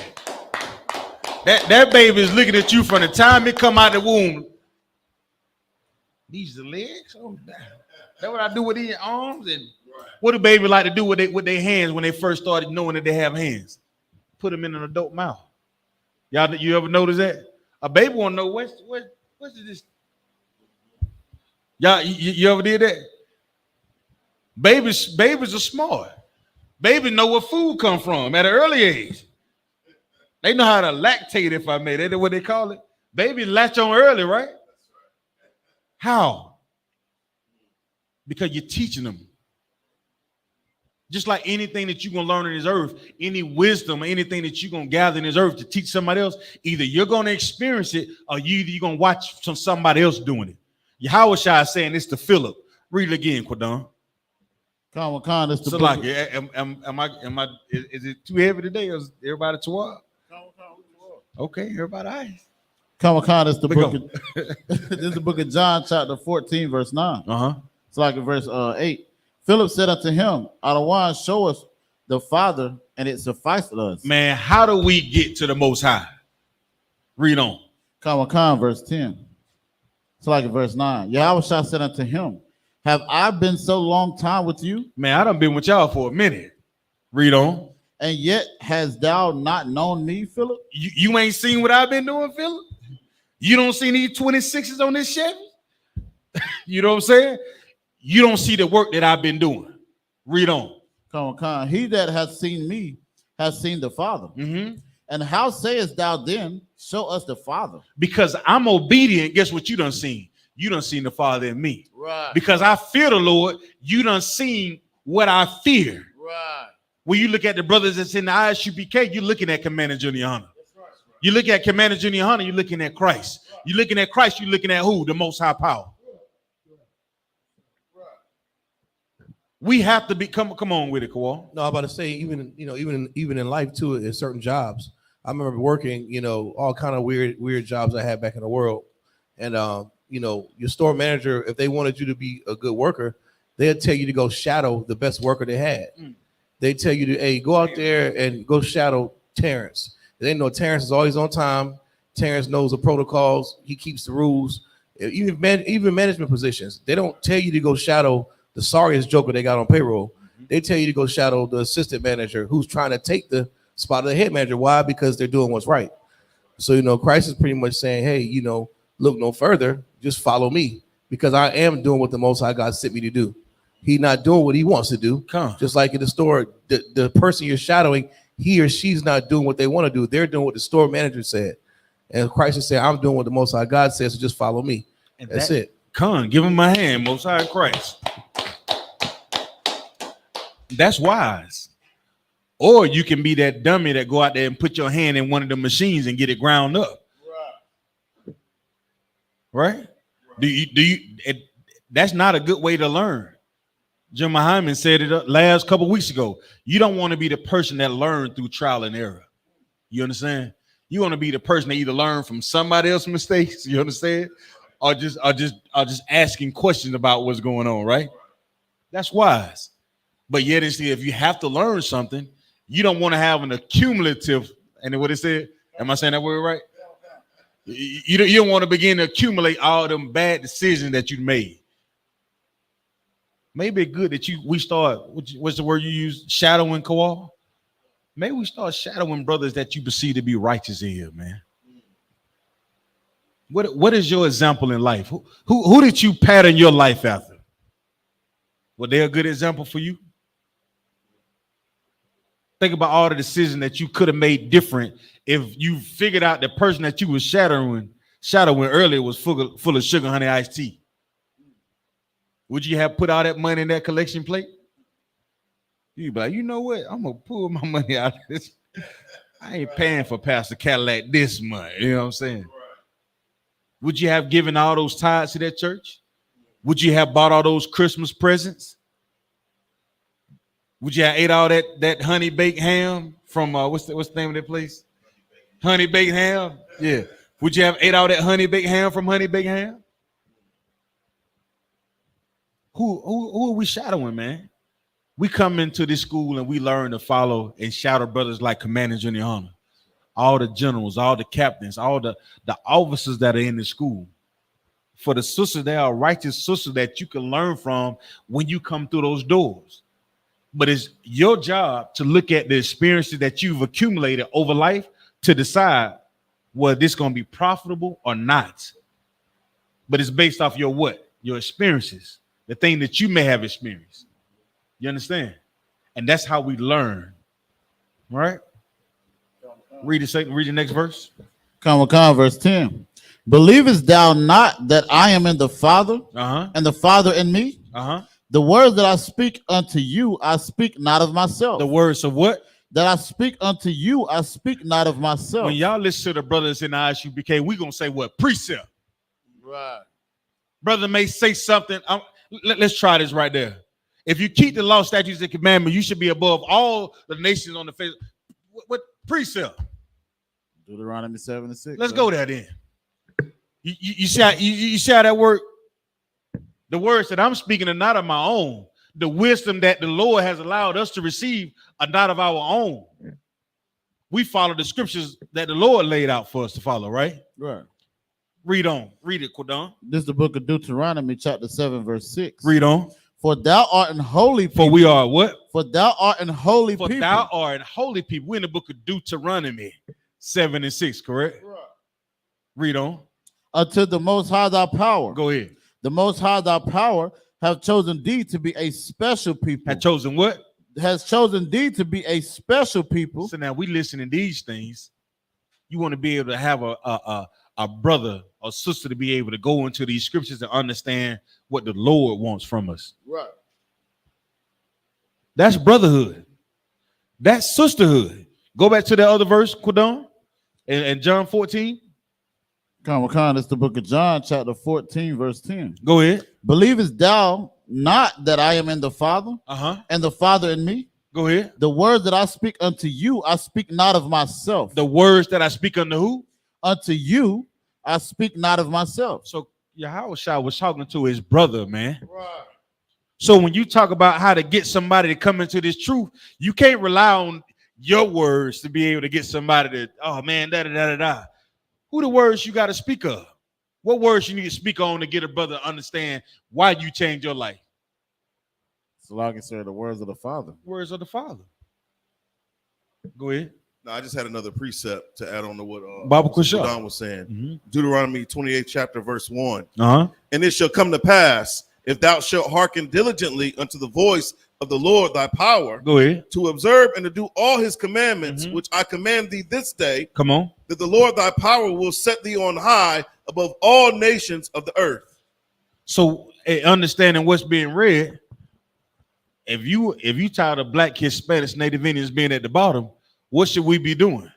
That baby is looking at you from the time it come out the womb. These are the legs? Oh, that's what I do with these arms. And what do baby like to do with their hands when they first started knowing that they have hands? Put them in an adult mouth. You ever notice that? A baby want to know what's this? Y'all, you ever did that? Babies are smart. Babies know where food come from at an early age. They know how to lactate, if I may. That's what they call it. Babies latch on early, right? How? Because you're teaching them. Just like anything that you're going to learn in this earth, any wisdom or anything that you're going to gather in this earth to teach somebody else, either you're going to experience it or you're going to watch somebody else doing it. Yahawashi is saying this to Philip. Read it again, Quadon. Khan, is the so like, is it too heavy today or is everybody too up? Okay, everybody eyes. Khan is the book. This is the book of John, chapter 14, verse 9. It's like in verse 8. Philip said unto him, Adawan, show us the Father, and it sufficeth us. Man, how do we get to the Most High? Read on. Khan, verse 10. It's like in verse 9. Yahawashi said unto him, have I been so long time with you? Man, I done been with y'all for a minute. Read on. And yet hast thou not known me, Philip? You ain't seen what I've been doing, Philip? You don't see these 26s on this Chevy? You know what I'm saying? You don't see the work that I've been doing. Read on. Khan. He that hath seen me has seen the Father. And how sayest thou then, show us the Father? Because I'm obedient. Guess what you done seen? You done seen the Father in me. Right. Because I fear the Lord, you done seen what I fear. Right. When you look at the brothers that's in the I.S.U.P.K, you're looking at Commander Junior Hunter. You look at Commander Junior Hunter, you're looking at Christ. You're looking at Christ. You're looking at who? The Most High Power. We have to be. Come on with it, Kawal. No, I'm about to say even in life too, in certain jobs. I remember working, all kind of weird jobs I had back in the world, and your store manager, if they wanted you to be a good worker, they'd tell you to go shadow the best worker they had. They tell you to, hey, go out there and go shadow Terrence. They know Terrence is always on time. Terrence knows the protocols. He keeps the rules. Even management positions, they don't tell you to go shadow the sorriest joker they got on payroll. They tell you to go shadow the assistant manager who's trying to take the spot of the head manager. Why? Because they're doing what's right. So, Christ is pretty much saying, hey, look no further. Just follow me because I am doing what the Most High God sent me to do. He's not doing what he wants to do. Just like in the store, the person you're shadowing, he or she's not doing what they want to do. They're doing what the store manager said. And Christ is saying, I'm doing what the Most High God says, so just follow me. And that's it. Give him my hand, Most High Christ. That's wise. Or you can be that dummy that go out there and put your hand in one of the machines and get it ground up. Right? That's not a good way to learn. Jim Muhammad said it last couple weeks ago. You don't want to be the person that learned through trial and error. You understand? You want to be the person that either learn from somebody else's mistakes, you understand? Or just asking questions about what's going on, right? That's wise. But yet, if you have to learn something, you don't want to have an accumulative, and what it said, am I saying that word right? You don't want to begin to accumulate all them bad decisions that you made. Maybe it's good that we start, what's the word you use? Shadowing, Kawal? Maybe we start shadowing brothers that you perceive to be righteous in here, man. What is your example in life? Who did you pattern your life after? Were they a good example for you? Think about all the decisions that you could have made different if you figured out the person that you was shadowing earlier was full of sugar, honey, iced tea. Would you have put all that money in that collection plate? You'd be like, you know what? I'm gonna pull my money out of this. I ain't paying for Pastor Cadillac this month. You know what I'm saying? Would you have given all those tithes to that church? Would you have bought all those Christmas presents? Would you have ate all that honey baked ham from what's the name of that place? Honey baked ham? Yeah. Would you have ate all that honey baked ham from Honey Baked Ham? Who are we shadowing, man? We come into this school and we learn to follow and shadow brothers like Commander Junior Hunter, all the generals, all the captains, all the officers that are in the school. For the sisters, they are righteous sisters that you can learn from when you come through those doors. But it's your job to look at the experiences that you've accumulated over life to decide whether this is going to be profitable or not. But it's based off your what? Your experiences, the thing that you may have experienced. You understand? And that's how we learn. All right? Read the next verse. Verse 10. Believest thou not that I am in the Father, and the Father in me? The words that I speak unto you, I speak not of myself. The words of what? That I speak unto you, I speak not of myself. When y'all listen to the brothers in I.S.U.P.K, we're going to say what? Precept. Right. Brother may say something. Let's try this right there. If you keep the law, statutes, and commandments, you should be above all the nations on the face. What precept? Deuteronomy 7:6. Let's go there then. You see how that work? The words that I'm speaking are not of my own. The wisdom that the Lord has allowed us to receive are not of our own. We follow the scriptures that the Lord laid out for us to follow, right? Right. Read on. Read it, Quadon. This is the book of Deuteronomy, chapter 7, verse 6. Read on. For thou art an holy people. For we are what? For thou art an holy people. For thou art an holy people. We're in the book of Deuteronomy 7 and 6, correct? Right. Read on. Unto the Most High thy power. Go ahead. The Most High thy power have chosen thee to be a special people. Have chosen what? Has chosen thee to be a special people. So now we listen to these things. You want to be able to have a brother or sister to be able to go into these scriptures and understand what the Lord wants from us. Right. That's brotherhood. That's sisterhood. Go back to that other verse, Quadon, and John 14. Comic-Con, it's the book of John, chapter 14, verse 10. Go ahead. Believest thou not that I am in the Father, and the Father in me? Go ahead. The words that I speak unto you, I speak not of myself. The words that I speak unto who? Unto you, I speak not of myself. So Yahweh was talking to his brother, man. Right. So when you talk about how to get somebody to come into this truth, you can't rely on your words to be able to get somebody to, oh man, da. Who the words you got to speak of? What words you need to speak on to get a brother to understand why you changed your life? So like I said, the words of the Father. Words of the Father. Go ahead. No, I just had another precept to add on to what Baba Kushal Don was saying. Deuteronomy 28, chapter verse 1. Uh-huh. And it shall come to pass, if thou shalt hearken diligently unto the voice of the Lord thy power, Go ahead. to observe and to do all his commandments, which I command thee this day, Come on. that the Lord thy power will set thee on high above all nations of the earth. So understanding what's being read, if you tired of black, Hispanics, Native Indians being at the bottom, what should we be doing?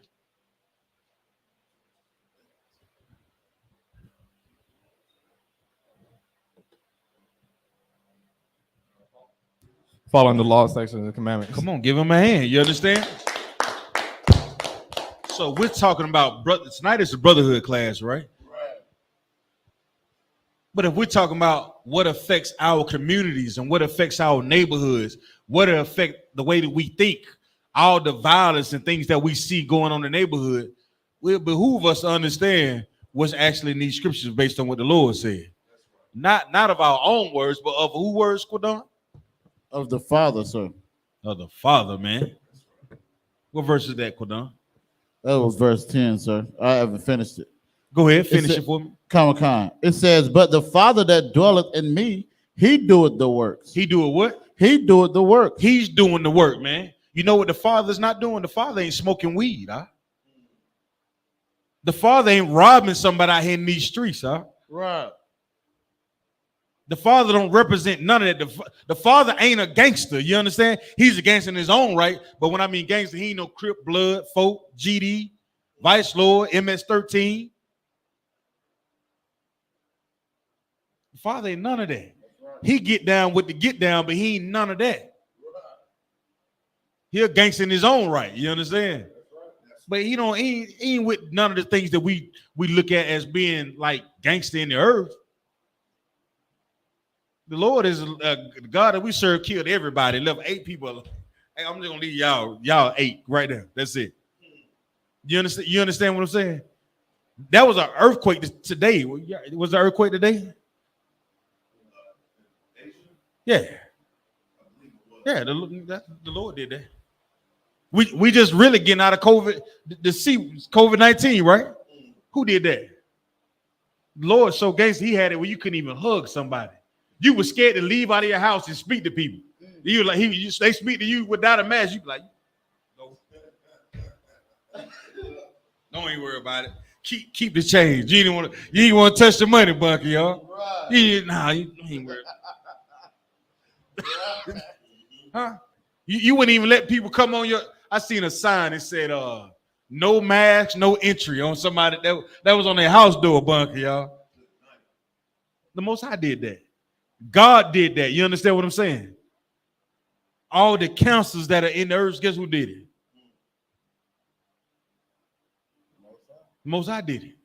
Following the law, statutes, and commandments. Come on, give him a hand. You understand? So we're talking about tonight is a brotherhood class, right? But if we're talking about what affects our communities and what affects our neighborhoods, what affect the way that we think, all the violence and things that we see going on in the neighborhood, it behoove us to understand what's actually in these scriptures based on what the Lord said. Not of our own words, but of who words, Quadon? Of the Father, sir. Of the Father, man. What verse is that, Quadon? That was verse 10, sir. I haven't finished it. Go ahead, finish it for me. Comic-Con. It says, but the Father that dwelleth in me, he doeth the works. He doeth what? He doeth the work. He's doing the work, man. You know what the Father's not doing? The Father ain't smoking weed, huh? The Father ain't robbing somebody out here in these streets, huh? Right. The Father don't represent none of that. The Father ain't a gangster, you understand? He's a gangster in his own right, but when I mean gangster, he ain't no Crip, Blood, Folk, GD, Vice Lord, MS-13. The Father ain't none of that. He get down with the get down, but he ain't none of that. He a gangster in his own right, you understand? But he ain't with none of the things that we look at as being like gangster in the earth. The Lord is the God that we serve killed everybody, left 8 people. Hey, I'm just gonna leave y'all 8 right there. That's it. You understand? You understand what I'm saying? That was an earthquake today. Was the earthquake today? Yeah. Yeah, the Lord did that. We just really getting out of COVID, COVID-19, right? Who did that? The Lord so gangster, he had it where you couldn't even hug somebody. You were scared to leave out of your house and speak to people. You like they speak to you without a mask. You be like, no. Don't even worry about it. Keep the change. You didn't want to touch the money bucket, y'all. Right. You ain't worried. Huh? You wouldn't even let people come on your. I seen a sign that said no mask, no entry on somebody that was on their house door bunker, y'all. The Most High did that. God did that. You understand what I'm saying? All the councils that are in the earth, guess who did it? The Most High did it.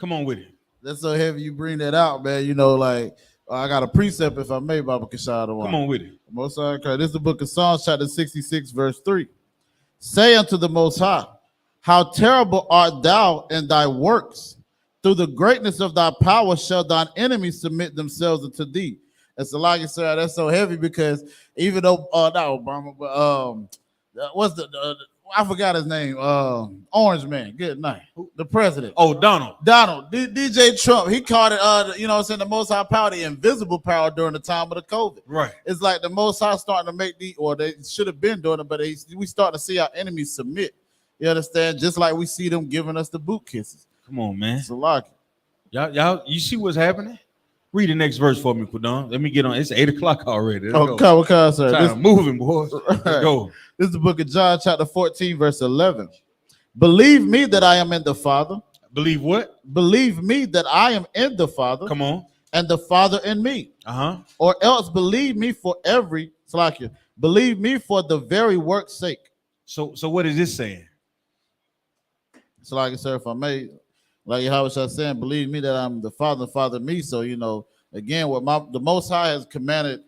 Come on with it. That's so heavy you bring that out, man. You know, like I got a precept, if I may, Baba Kashada. Come on with it. Most High, this is the book of Psalms, chapter 66, verse 3. Say unto the Most High, how terrible art thou in thy works! Through the greatness of thy power shall thine enemies submit themselves unto thee. And so, like I said, that's so heavy because even though not Obama, but what's I forgot his name. Orange Man. Good night. The president. Oh, Donald. DJ Trump. He called it you know what I'm saying, the Most High power, the invisible power during the time of the COVID. Right. It's like the Most High starting to make they should have been doing it, but we starting to see our enemies submit. You understand? Just like we see them giving us the boot kisses. Come on, man. It's a lot. Y'all, you see what's happening? Read the next verse for me, Quadon. Let me get on. It's 8 o'clock already. Okay, sir. Time moving, boys. Let's go. This is the book of John, chapter 14, verse 11. Believe me that I am in the Father. Believe what? Believe me that I am in the Father, Come on. and the Father in me. Uh-huh. Or else believe me for believe me for the very work's sake. So what is this saying? Sir, if I may, like Yahweh was saying, believe me that I'm the Father, Father me. So, again, what the Most High has commanded,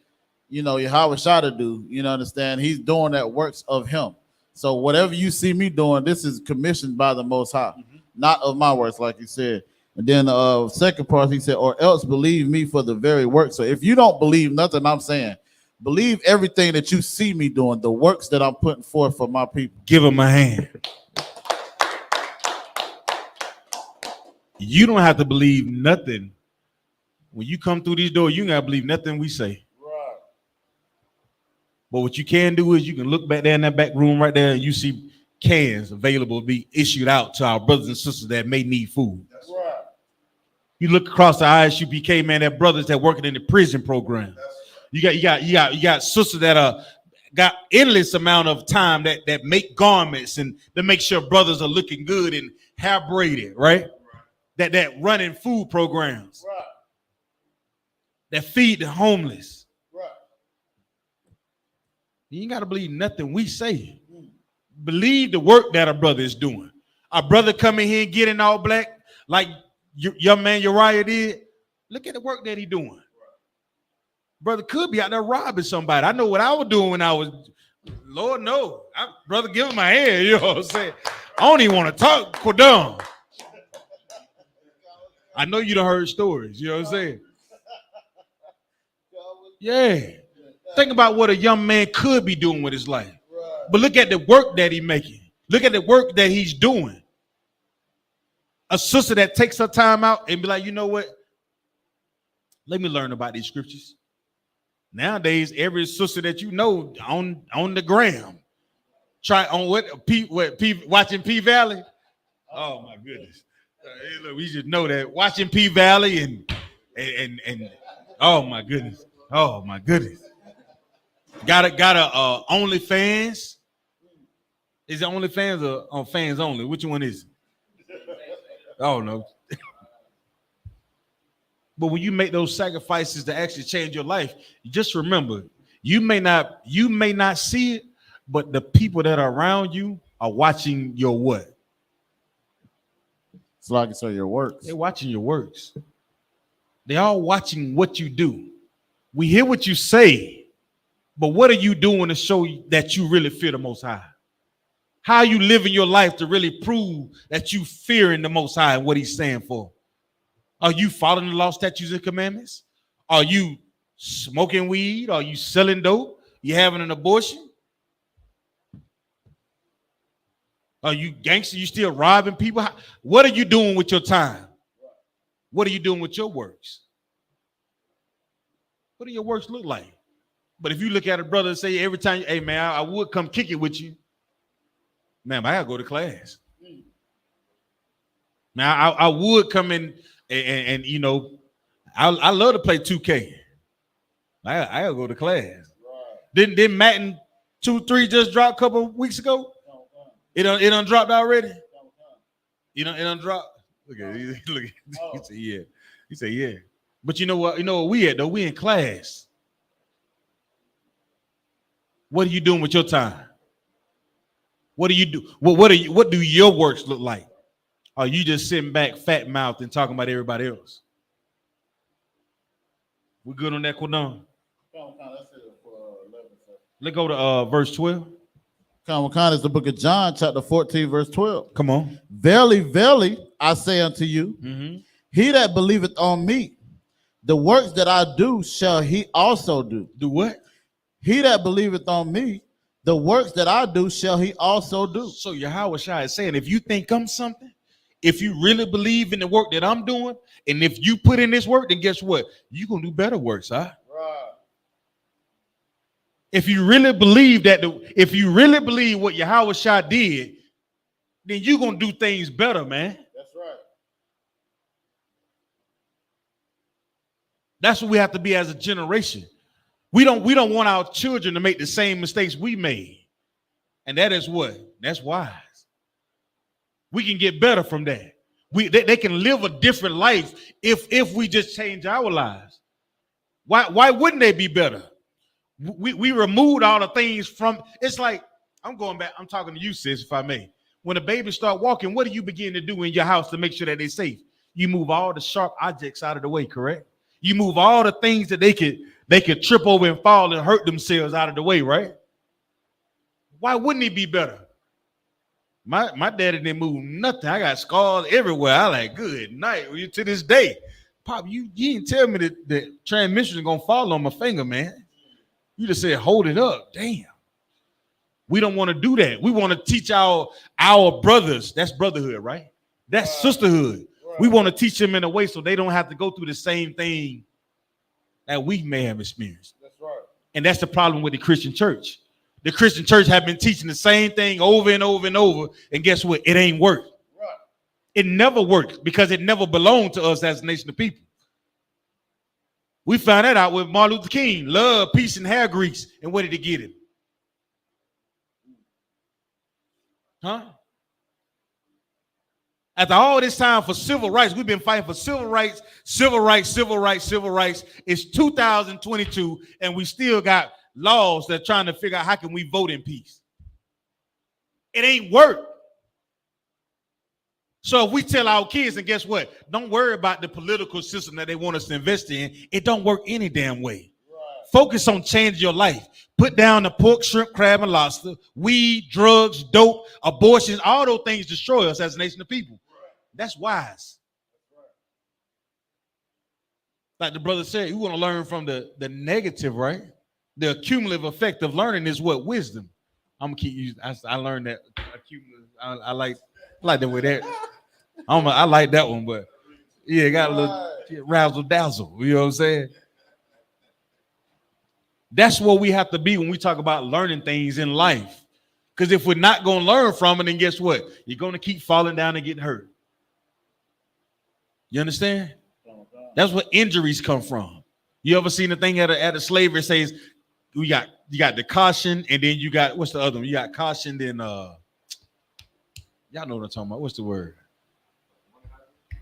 Yahweh to do, understand, he's doing that works of him. So whatever you see me doing, this is commissioned by the Most High, not of my works, like he said. And then second part, he said, or else believe me for the very work. So if you don't believe nothing I'm saying, believe everything that you see me doing, the works that I'm putting forth for my people. Give him a hand. You don't have to believe nothing. When you come through these doors, you ain't got to believe nothing we say. Right. But what you can do is you can look back there in that back room right there and you see cans available to be issued out to our brothers and sisters that may need food. That's right. You look across the I.S.U.P.K, man, that brothers that working in the prison program. You got sisters that got endless amount of time that make garments and to make sure brothers are looking good and hair braided, right? That running food programs. Right. That feed the homeless. Right. You ain't got to believe nothing we say. Believe the work that a brother is doing. A brother come in here and get in all black like young man Uriah did. Look at the work that he doing. Brother could be out there robbing somebody. I know what I was doing when I was, Lord no. Brother, give him my hand. You know what I'm saying? I don't even want to talk for dumb. I know you done heard stories. You know what I'm saying? Yeah. Think about what a young man could be doing with his life. But look at the work that he's making. Look at the work that he's doing. A sister that takes her time out and be like, you know what? Let me learn about these scriptures. Nowadays, every sister that you know on the gram, try on watching P Valley. Oh my goodness! Hey, look, we just know that watching P Valley and oh my goodness, got a OnlyFans. Is it OnlyFans or on fans only? Which one is it? Oh no. But when you make those sacrifices to actually change your life, just remember, you may not see it, but the people that are around you are watching your what? It's like so your works. They're watching your works. They're all watching what you do. We hear what you say, but what are you doing to show that you really fear the Most High? How are you living your life to really prove that you fearing the Most High and what he's saying for? Are you following the law, statutes, and commandments? Are you smoking weed? Are you selling dope? You having an abortion? Are you gangster? You still robbing people? What are you doing with your time? What are you doing with your works? What do your works look like? But if you look at a brother and say every time, hey man, I would come kick it with you. Man, I gotta go to class. Now I would come in and you know, I love to play 2K. I gotta go to class. Right. Didn't Madden 2-3 just drop a couple of weeks ago? It done dropped already. It done dropped. Look at it. Look at it. He said yeah. He said yeah. But you know what? You know what we at though? We in class. What are you doing with your time? What do you do? What do your works look like? Are you just sitting back, fat mouthed, and talking about everybody else? We good on that, Quadon? Let's go to verse 12. Khan is the book of John, chapter 14, verse 12. Come on. Verily, verily, I say unto you, he that believeth on me, the works that I do shall he also do. Do what? He that believeth on me, the works that I do shall he also do. So Yahweh Shai is saying, if you think I'm something, if you really believe in the work that I'm doing, and if you put in this work, then guess what? You're going to do better works, huh? Right. If you really believe if you really believe what Yahweh Shai did, then you're going to do things better, man. That's right. That's what we have to be as a generation. We don't want our children to make the same mistakes we made. And that is what? That's wise. We can get better from that. They can live a different life if we just change our lives. Why wouldn't they be better? We removed all the things from. It's like I'm going back. I'm talking to you, sis, if I may. When a baby start walking, what do you begin to do in your house to make sure that they're safe? You move all the sharp objects out of the way, correct? You move all the things that they could trip over and fall and hurt themselves out of the way, right? Why wouldn't it be better? My daddy didn't move nothing. I got scars everywhere. I like, good night. To this day, Pop, you didn't tell me that the transmission is gonna fall on my finger, man. You just said hold it up. Damn. We don't want to do that. We want to teach our brothers. That's brotherhood, right? That's sisterhood. Right. We want to teach them in a way so they don't have to go through the same thing that we may have experienced. That's right. And that's the problem with the Christian church. The Christian church have been teaching the same thing over and over and over. And guess what? It ain't worked. Right. It never worked because it never belonged to us as a nation of people. We found that out with Martin Luther King. Love, peace, and hair grease. And where did he get it? Huh? After all this time for civil rights, we've been fighting for civil rights, civil rights, civil rights, civil rights. It's 2022, and we still got laws that are trying to figure out how can we vote in peace. It ain't work. So if we tell our kids, and guess what? Don't worry about the political system that they want us to invest in. It don't work any damn way. Right. Focus on changing your life. Put down the pork, shrimp, crab, and lobster, weed, drugs, dope, abortions. All those things destroy us as a nation of people. Right. That's wise. Like the brother said, you want to learn from the negative, right? The cumulative effect of learning is what? Wisdom. I'm gonna keep using. I learned that. I like the way that. I like that one, but yeah, got a little razzle dazzle. You know what I'm saying? That's what we have to be when we talk about learning things in life. Because if we're not going to learn from it, then guess what? You're going to keep falling down and getting hurt. You understand? That's where injuries come from. You ever seen the thing at a slavery says you got the caution, and then you got what's the other one? You got caution, then y'all know what I'm talking about. What's the word?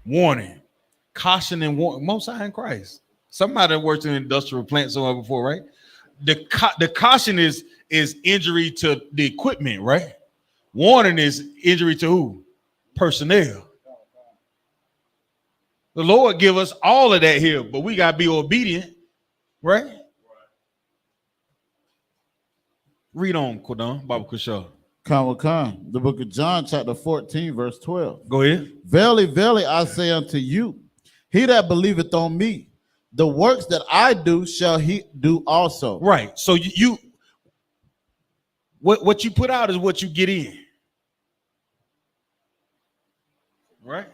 Warning. Caution and warning. Most High in Christ. Somebody worked in an industrial plant somewhere before, right? The caution is injury to the equipment, right? Warning is injury to who? Personnel. The Lord give us all of that here, but we gotta be obedient, right? Read on, Quadon, Baba Kushaw. Come, the book of John, chapter 14, verse 12. Go ahead. Verily, verily, I say unto you, he that believeth on me, the works that I do shall he do also. Right. So you what you put out is what you get in. Right?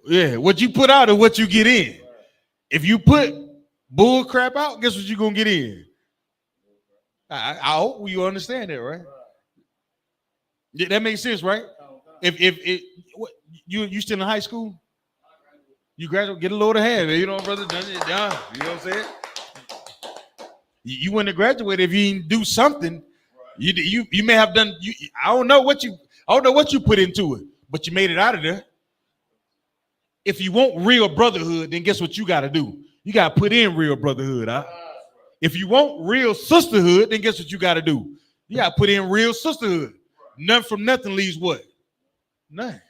Yeah, what you put out is what you get in. If you put bull crap out, guess what you're gonna get in? I hope you understand that, right? Yeah, that makes sense, right? If you still in high school, you graduate, get a load of hand, you know, brother. Done it, done. You know what I'm saying? You wouldn't have graduated if you didn't do something. You may have done. I don't know what you put into it, but you made it out of there. If you want real brotherhood, then guess what you got to do? You got to put in real brotherhood. Huh? If you want real sisterhood, then guess what you got to do? You got to put in real sisterhood. None from nothing leaves what? Nothing.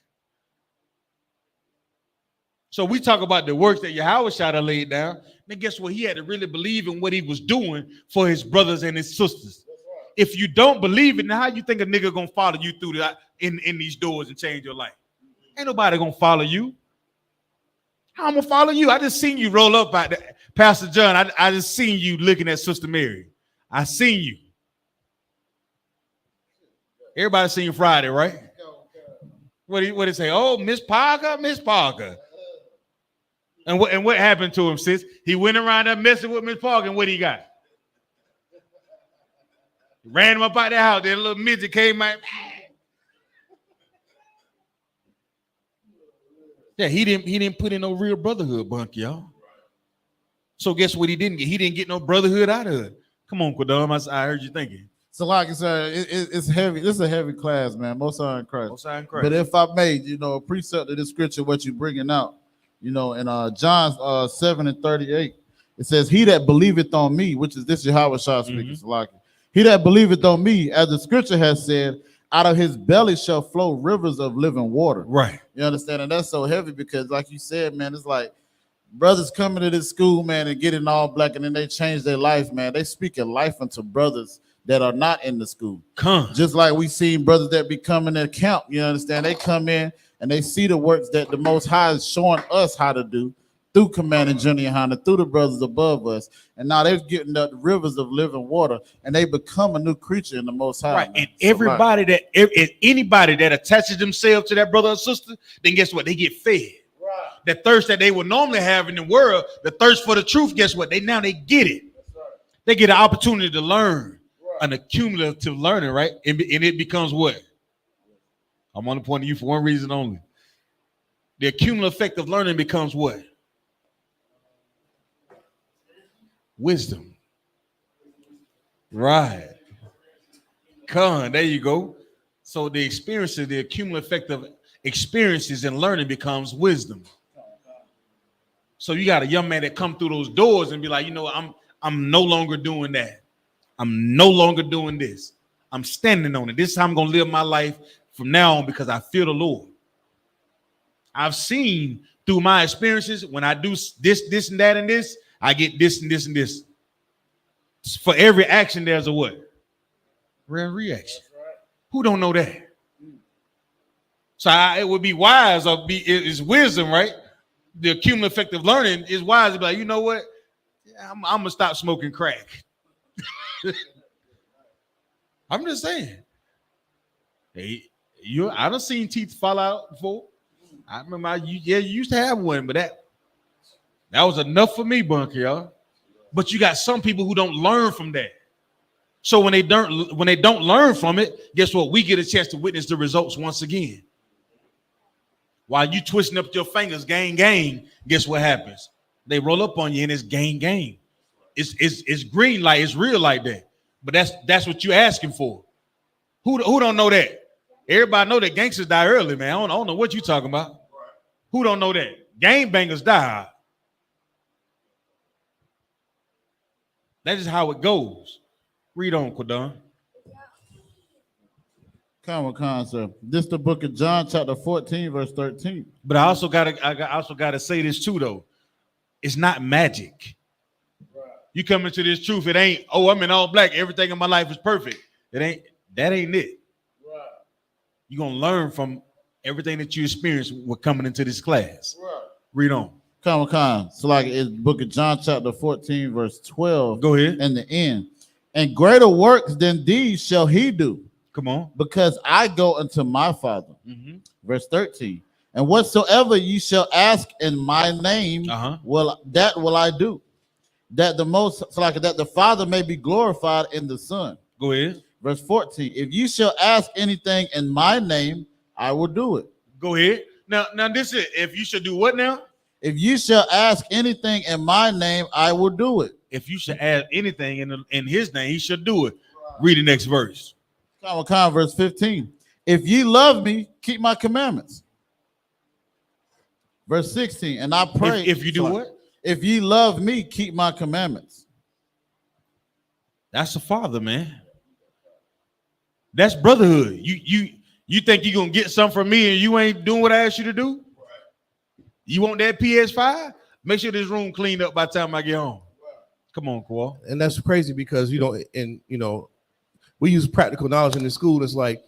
So we talk about the works that YAHANNA laid down. Then guess what? He had to really believe in what he was doing for his brothers and his sisters. If you don't believe it, now how you think a nigga gonna follow you through in these doors and change your life? Ain't nobody gonna follow you. How I'm gonna follow you? I just seen you roll up by Pastor John. I just seen you looking at Sister Mary. I seen you. Everybody seen Friday, right? What did he say? Oh, Miss Parker, Miss Parker. And what happened to him, sis? He went around there messing with Miss Parker, and what he got? He ran him up out the house. That little midget came out. Yeah, he didn't put in no real brotherhood bunk, y'all. So guess what he didn't get? He didn't get no brotherhood out of it. Come on, Quadam. I heard you thinking. So like I said, it's heavy. This is a heavy class, man. Most High in Christ. Most High in Christ. But if I made, a precept of this scripture, what you bringing out, in John 7:38, it says, "He that believeth on me," which is this Yahweh Shah speaking, "He that believeth on me, as the scripture has said, out of his belly shall flow rivers of living water." Right. You understand? And that's so heavy because, like you said, man, it's like brothers coming to this school, man, and getting all black, and then they change their life, man. They speaking life into brothers that are not in the school. Just like we seen brothers that be coming to camp, you understand? They come in and they see the works that the Most High is showing us how to do through Command and Junior YAHANNA, through the brothers above us. And now they're getting the rivers of living water, and they become a new creature in the Most High. Right. Man. And everybody anybody that attaches themselves to that brother or sister, then guess what? They get fed. Right. The thirst that they would normally have in the world, the thirst for the truth, guess what? They get it. Right. They get an opportunity to learn. An accumulative learning, right? And it becomes what? I'm on the point of you for one reason only. The accumulative effect of learning becomes what? Wisdom. Right. There you go. So the experiences, the accumulative effect of experiences and learning becomes wisdom. So you got a young man that come through those doors and be like, I'm no longer doing that. I'm no longer doing this. I'm standing on it. This is how I'm going to live my life from now on because I feel the Lord. I've seen through my experiences when I do this, and that, and this, I get this and this and this. For every action, there's a what? Reaction. Right. Who don't know that? So it would be wise or it's wisdom, right? The accumulative effect of learning is wise to be like, you know what? I'm going to stop smoking crack. I'm just saying. Hey, I done seen teeth fall out before. I remember you used to have one, but that was enough for me, Bunker, y'all. But you got some people who don't learn from that. So when they don't learn from it, guess what? We get a chance to witness the results once again. While you twisting up your fingers, gang, guess what happens? They roll up on you and it's gang. It's green light, it's real like that. But that's what you're asking for. Who don't know that? Everybody know that gangsters die early, man. I don't know what you're talking about. Who don't know that? Gang bangers die. That is how it goes. Read on, Quadon. Come, sir. This is the book of John, chapter 14, verse 13. But I also gotta say this too, though. It's not magic. You come into this truth, it ain't, I'm in all black, everything in my life is perfect. That ain't it. Right. You're gonna learn from everything that you experience with coming into this class. Right. Read on. Come. So like it's book of John, chapter 14, verse 12. Go ahead. In the end. And greater works than these shall he do. Come on. Because I go unto my Father. Mm-hmm. Verse 13. And whatsoever ye shall ask in my name, will I do. That the Father may be glorified in the Son. Go ahead. Verse 14. If you shall ask anything in my name, I will do it. Go ahead. Now this is if you should do what now? If you shall ask anything in my name, I will do it. If you should ask anything in his name, he should do it. Right. Read the next verse. Verse 15. If ye love me, keep my commandments. Verse 16. And I pray. If you do what? If ye love me, keep my commandments. That's the Father, man. That's brotherhood. You think you're gonna get something from me and you ain't doing what I asked you to do? You want that PS5? Make sure this room cleaned up by the time I get home. Come on, Kawhi. And that's crazy because we use practical knowledge in the school. It's like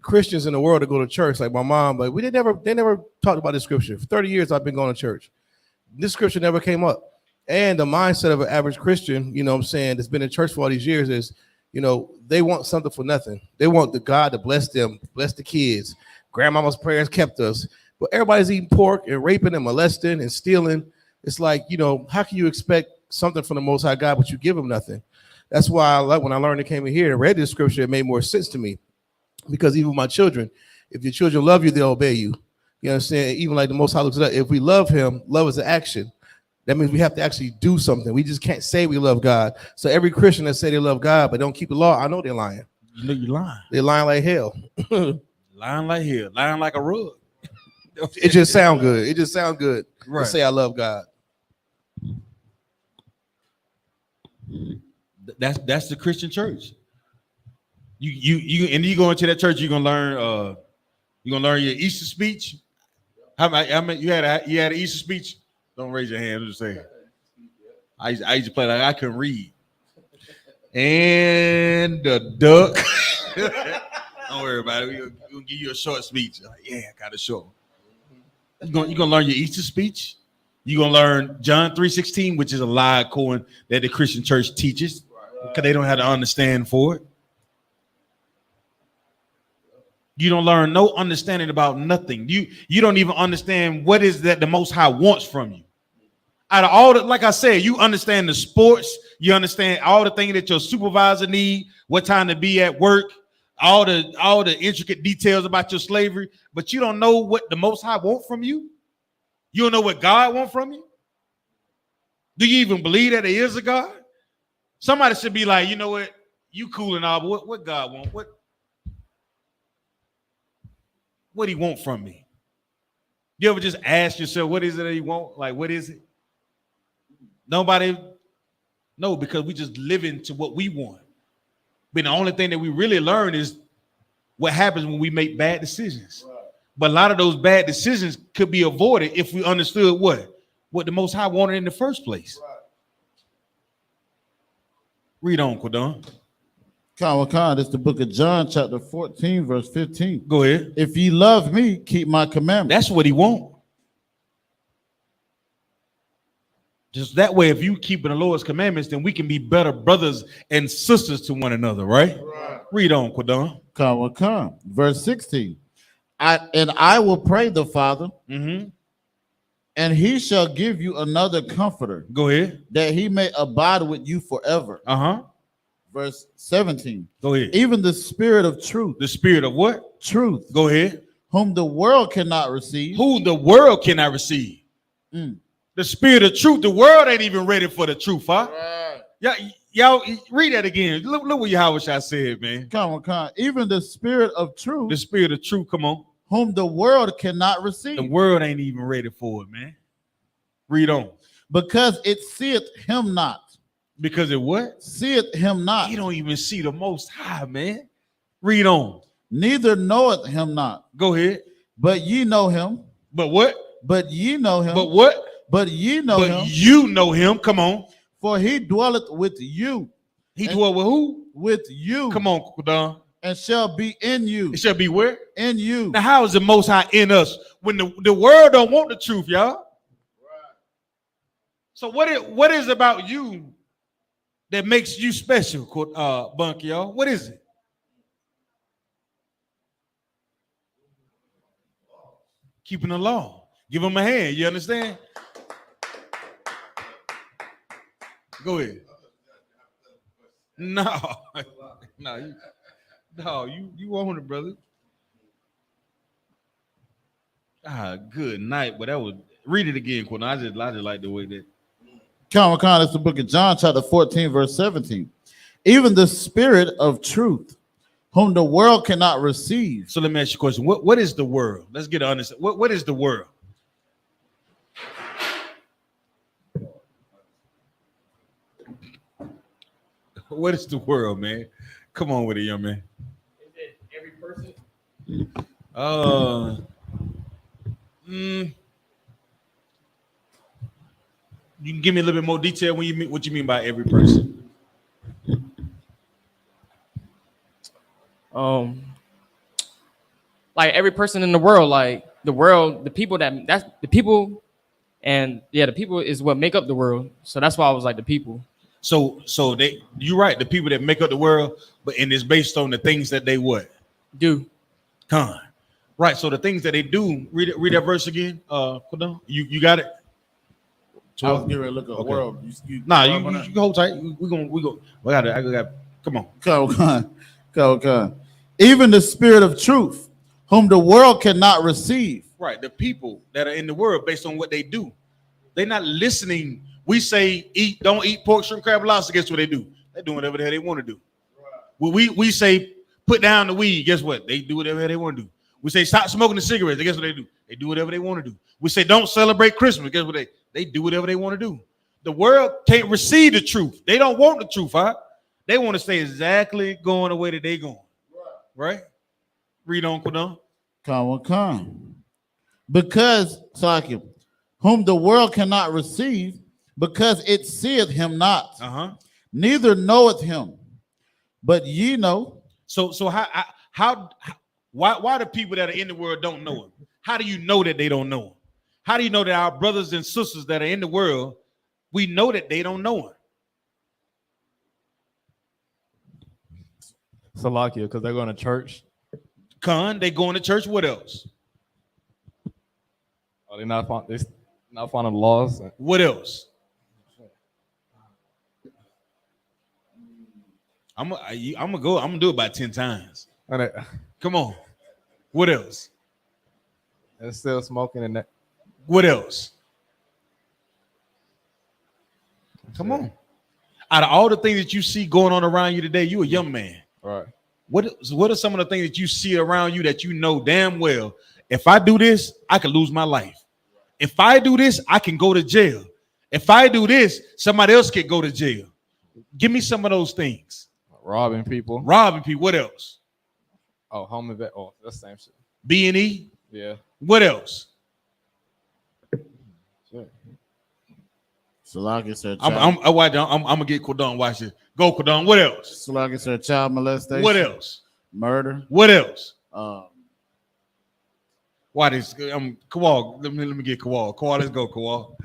Christians in the world that go to church, like my mom, but they never talked about this scripture. For 30 years, I've been going to church. This scripture never came up. And the mindset of an average Christian, that's been in church for all these years is, they want something for nothing. They want the God to bless them, bless the kids. Grandmama's prayers kept us. But everybody's eating pork and raping and molesting and stealing. It's like, how can you expect something from the Most High God, but you give him nothing? That's why when I learned it came in here and read this scripture, it made more sense to me. Because even my children, if your children love you, they'll obey you. You understand? Even like the Most High looks at us, if we love him, love is an action. That means we have to actually do something. We just can't say we love God. So every Christian that say they love God but don't keep the law, I know they're lying. You know you lying. They lying like hell. Lying like hell. Lying like a rug. It just sound good. It just sound good Right. to say I love God. That's the Christian church. You go into that church, you're gonna learn your Easter speech. How many you had an Easter speech? Don't raise your hand. I'm just saying. I used to play like I couldn't read. And the duck. Don't worry about it. We'll give you a short speech. Like, yeah, I got a short. You're gonna learn your Easter speech. You're gonna learn John 3:16, which is a lie according that the Christian church teaches, because they don't have to understand for it. You don't learn no understanding about nothing. You don't even understand what is that the Most High wants from you. Out of all the, like I said, you understand the sports, you understand all the things that your supervisor need, what time to be at work, all the intricate details about your slavery, but you don't know what the Most High want from you. You don't know what God wants from you. Do you even believe that there is a God? Somebody should be like, you know what, you cool and all, but what God want? What he want from me? You ever just ask yourself, what is it that he want? Like, what is it? Nobody know, because we just live into what we want. But the only thing that we really learn is what happens when we make bad decisions. Right. But a lot of those bad decisions could be avoided if we understood what the Most High wanted in the first place. Right. Read on, Quadon. Khan, it's the book of John, chapter 14, verse 15. Go ahead. If ye love me, keep my commandments. That's what he want. Just that way, if you keep the Lord's commandments, then we can be better brothers and sisters to one another, right? Read on, Quadon. Khan. Verse 16. I will pray the Father, and he shall give you another comforter. Go ahead. That he may abide with you forever. Verse 17. Go ahead. Even the Spirit of truth. The Spirit of what? Truth. Go ahead. Whom the world cannot receive. Who the world cannot receive. The Spirit of truth. The world ain't even ready for the truth, huh? Right. Yeah, y'all read that again. Look what Yahweh said, man. Come on. Even the Spirit of truth. The Spirit of truth, come on. Whom the world cannot receive. The world ain't even ready for it, man. Read on. Because it seeth him not. Because it what? Seeth him not. You don't even see the Most High, man. Read on. Neither knoweth him not. Go ahead. But ye know him. But what? But ye know him. But what? But ye know him. But you know him. Come on. For he dwelleth with you. He dwell with who? With you. Come on, Don. And shall be in you. It shall be where? In you. Now, how is the Most High in us when the world don't want the truth, y'all? Right. So what is about you that makes you special, Bunky, y'all? What is it? Keeping the law. Give him a hand. You understand? Go ahead. No, you own it, brother. Good night. But that was read it again, Quinn. I just like the way that. Come, it's the book of John, chapter 14, verse 17. Even the Spirit of truth, whom the world cannot receive. So let me ask you a question. What is the world? Let's get an understanding. What is the world? What is the world, man? Come on with it, young man. Is it every person? You can give me a little bit more detail when you mean what you mean by every person. Like every person in the world, like the world, the people that's the people, and yeah, the people is what make up the world. So that's why I was like the people. So you're right, the people that make up the world, but and it's based on the things that they what? Do. Right. So the things that they do, read that verse again. You got it. I was getting ready to look at the world. You hold tight. We go. I got. Come on. Come. Even the Spirit of truth, whom the world cannot receive. Right. The people that are in the world, based on what they do, they're not listening. We say don't eat pork, shrimp, crab, lobster. Guess what they do? They're doing whatever the hell they want to do. Right. Well, we say put down the weed. Guess what? They do whatever they want to do. We say stop smoking the cigarettes. Guess what they do? They do whatever they want to do. We say don't celebrate Christmas. Guess what they do whatever they want to do. The world can't receive the truth. They don't want the truth, huh? They want to stay exactly going the way that they going. Right? Read on, Quadon. Come. Because, Saki, whom the world cannot receive, because it seeth him not, neither knoweth him. But ye know. So why the people that are in the world don't know him? How do you know that they don't know him? How do you know that our brothers and sisters that are in the world, we know that they don't know him? Salakia, because they're going to church. They going to church. What else? Oh, they not following the laws. What else? I'm gonna do it about 10 times. Come on. What else? They're still smoking in that. What else? Come on. Out of all the things that you see going on around you today, you a young man. Right. What are some of the things that you see around you that you know damn well? If I do this, I could lose my life. If I do this, I can go to jail. If I do this, somebody else could go to jail. Give me some of those things. Robbing people. What else? Oh, home event. Oh, that's the same shit. B&E. Yeah. What else? Salaki said, I'm gonna get Quadon. Watch it. Go, Quadon. What else? Salaki said, child molestation. What else? Murder. What else? Why this? Kawal. Let me get Kawal. Kawal, let's go, Kawal.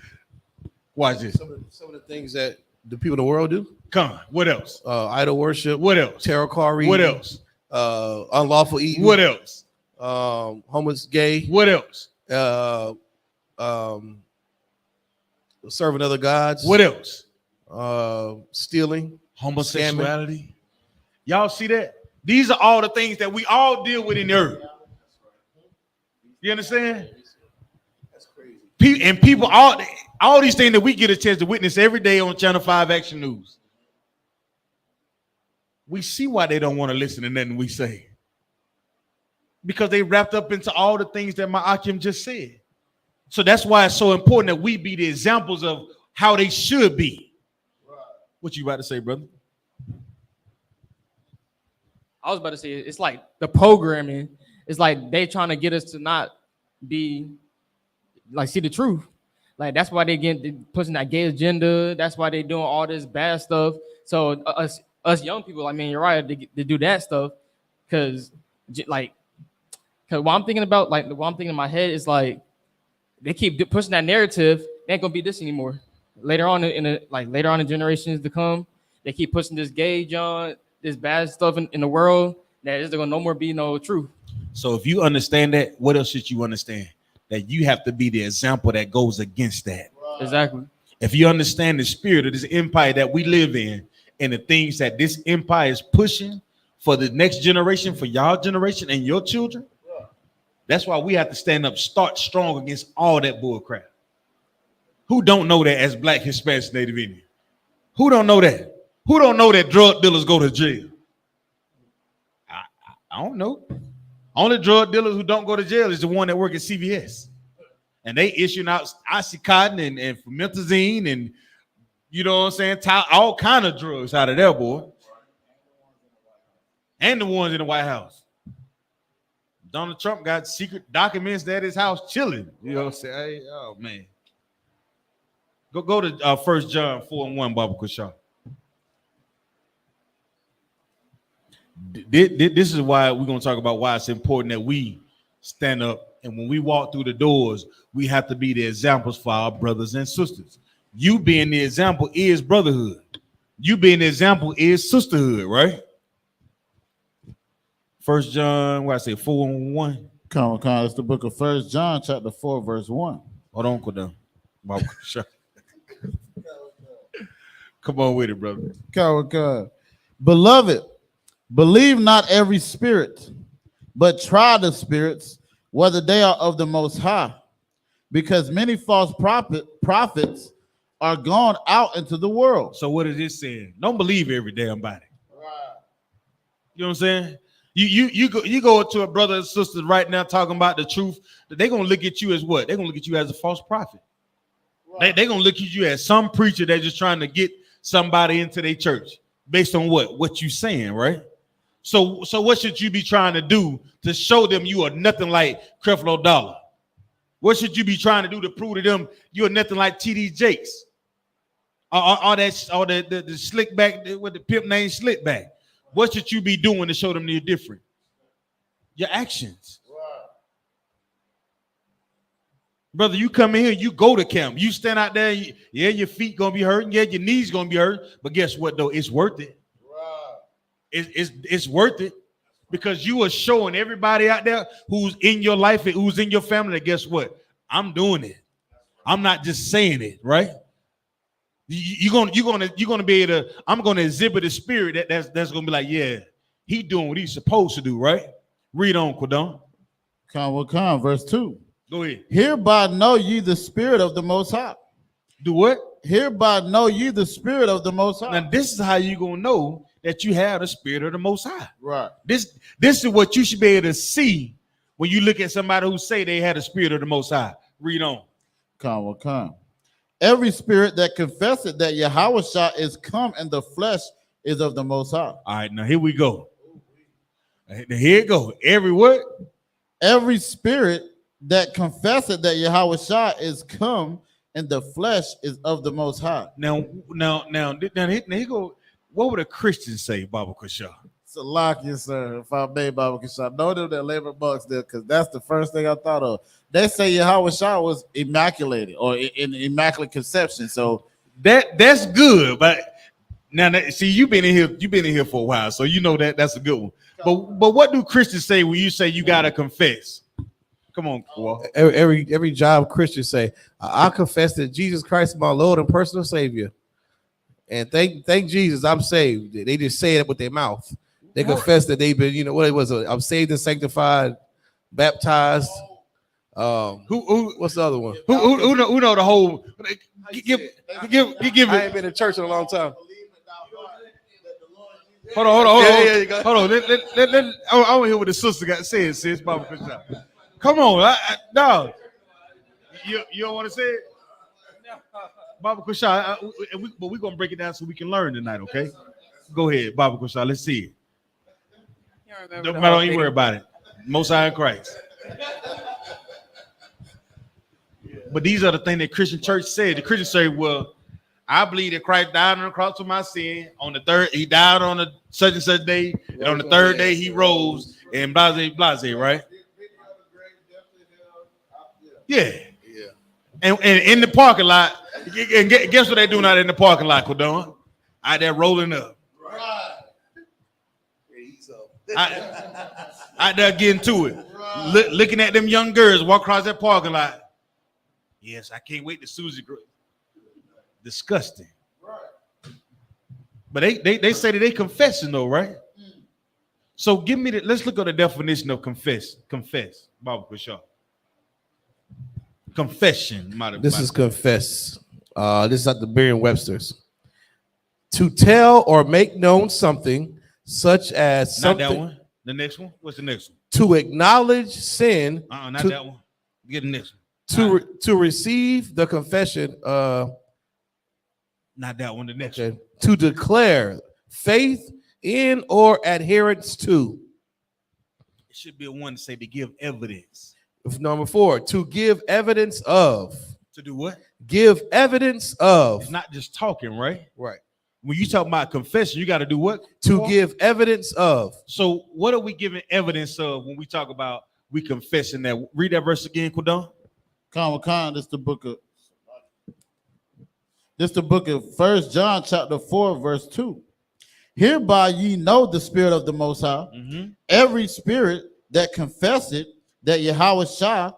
Watch this. Some of the things that the people in the world do. What else? Idol worship. What else? Tarot card reading. What else? Unlawful eating. What else? Homeless, gay. What else? Serving other gods. What else? Stealing. Homosexuality. Scamming. Y'all see that? These are all the things that we all deal with in the earth. You understand? That's crazy. And people, all these things that we get a chance to witness every day on Channel 5 Action News. We see why they don't want to listen to nothing we say. Because they wrapped up into all the things that my Akim just said. So that's why it's so important that we be the examples of how they should be. What you about to say, brother? I was about to say, it's like the programming. It's like they trying to get us to not be like see the truth. Like that's why they pushing that gay agenda. That's why they doing all this bad stuff. So us young people, I mean, you're right to do that stuff because what I'm thinking about, like what I'm thinking in my head is like they keep pushing that narrative. They ain't gonna be this anymore. Later on in generations to come, they keep pushing this gay John, this bad stuff in the world. That there's gonna no more be no truth. So if you understand that, what else should you understand? That you have to be the example that goes against that. Exactly. If you understand the spirit of this empire that we live in and the things that this empire is pushing for the next generation, for y'all generation and your children, that's why we have to stand up, start strong against all that bull crap. Who don't know that as Black, Hispanic, Native Indian? Who don't know that? Who don't know that drug dealers go to jail? I don't know. Only drug dealers who don't go to jail is the one that work at CVS. And they issuing out I.S.U.P.K and promethazine and, you know what I'm saying, all kind of drugs out of there, boy. And the ones in the White House. Donald Trump got secret documents at his house chilling. You know what I'm saying? Hey, oh, man. Go to 1 John 4:1, Baba Kushar. This is why we're going to talk about why it's important that we stand up. And when we walk through the doors, we have to be the examples for our brothers and sisters. You being the example is brotherhood. You being the example is sisterhood, right? 1 John, 4:1. Come on, it's the book of 1 John, chapter 4, verse 1. Hold on, go down. Come on with it, brother. Come. Beloved, believe not every spirit, but try the spirits, whether they are of the Most High, because many false prophets are gone out into the world. So what is this saying? Don't believe every damn body. Right. You know what I'm saying? You go to a brother and sister right now talking about the truth. They're gonna look at you as what? They're gonna look at you as a false prophet. Right. They're gonna look at you as some preacher that's just trying to get somebody into their church based on what you saying, right? So what should you be trying to do to show them you are nothing like Creflo Dollar? What should you be trying to do to prove to them you are nothing like TD Jakes? All the slick back with the pimp name slick back. What should you be doing to show them you're different? Your actions. Brother, you come in here, you go to camp, you stand out there, yeah, your feet gonna be hurting, yeah, your knees gonna be hurt, but guess what though? It's worth it. It's worth it because you are showing everybody out there who's in your life and who's in your family that guess what? I'm doing it. I'm not just saying it, right? You're gonna be able to. I'm gonna exhibit a spirit that's gonna be like, yeah, he doing what he's supposed to do, right? Read on, Quadon. Verse 2. Go ahead. Hereby know ye the spirit of the Most High. Do what? Hereby know ye the spirit of the Most High. Now this is how you gonna know that you have the spirit of the Most High. Right. This is what you should be able to see when you look at somebody who say they had the spirit of the Most High. Read on. Come. Every spirit that confesseth that Yahushua is come in the flesh is of the Most High. All right, now here we go. Now here it go. Every what? Every spirit that confesseth that Yahushua is come in the flesh is of the Most High. Now here go. What would a Christian say, Baba Kusha? Salakia, sir. If I may, Baba Kishah, know them that labor amongst them, because that's the first thing I thought of. They say Yahushua was immaculated or in immaculate conception. So that's good, but now see you've been in here for a while, so you know that's a good one. But what do Christians say when you say you gotta confess? Come on, Kawhi. Every job Christians say, I confess that Jesus Christ is my Lord and personal Savior. And thank Jesus, I'm saved. They just say it with their mouth. They confess that they've been, I'm saved and sanctified, baptized. What's the other one? Who know the whole? Give I ain't it. been in church in a long time. Hold on. Yeah, Hold on. I want to hear what the sister got to say, sis. Baba Kusha. Come on, no. You don't want to say it? Baba Kusha, but we're going to break it down so we can learn tonight, okay? Go ahead, Baba Kusha. Let's see it. Don't even worry about it. Most High in Christ. But these are the things that Christian church said. The Christian say, well, I believe that Christ died on the cross for my sin. On the third, he died on a such and such day. And on the third day, he rose. And blase, right? Yeah. And in the parking lot, and guess what they doing out in the parking lot, Cordon? Out there rolling up. Out there getting to it. Looking at them young girls walk across that parking lot. Yes, I can't wait to Susie. Disgusting. But they say that they confessing though, right? So give me let's look at the definition of confess. Confess, Baba Kusha. Confession. This is confess. This is at the Merriam-Webster's. To tell or make known something such as something. Not that one. The next one. What's the next one? To acknowledge sin. Not that one. Get the next one. To receive the confession. Not that one. The next one. To declare faith in or adherence to. It should be a one to say to give evidence. Number 4, to give evidence of. To do what? Give evidence of. It's not just talking, right? Right. When you talk about confession, you got to do what? To give evidence of. So what are we giving evidence of when we talk about we confessing that? Read that verse again, Quadon. This the book of 1 John chapter 4 verse 2. Hereby ye know the spirit of the Most High. Mm-hmm. Every spirit that confesseth that Yahushua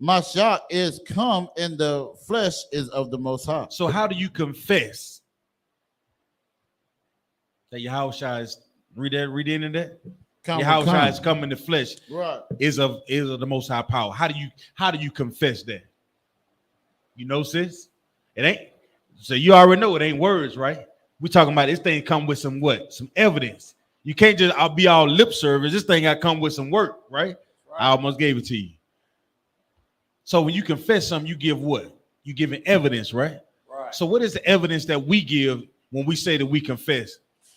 Mashiach is come in the flesh is of the Most High. So how do you confess that Yahushua is read into that? Yahushua is come in the flesh, right? Is of the Most High power. How do you confess that? You know, sis, it ain't. So you already know it ain't words, right? We talking about this thing come with some what? Some evidence. You can't just I'll be all lip service. This thing got to come with some work, right? I almost gave it to you. So when you confess something, you give what? You giving evidence, right? Right. So what is the evidence that we give when we say that we confess?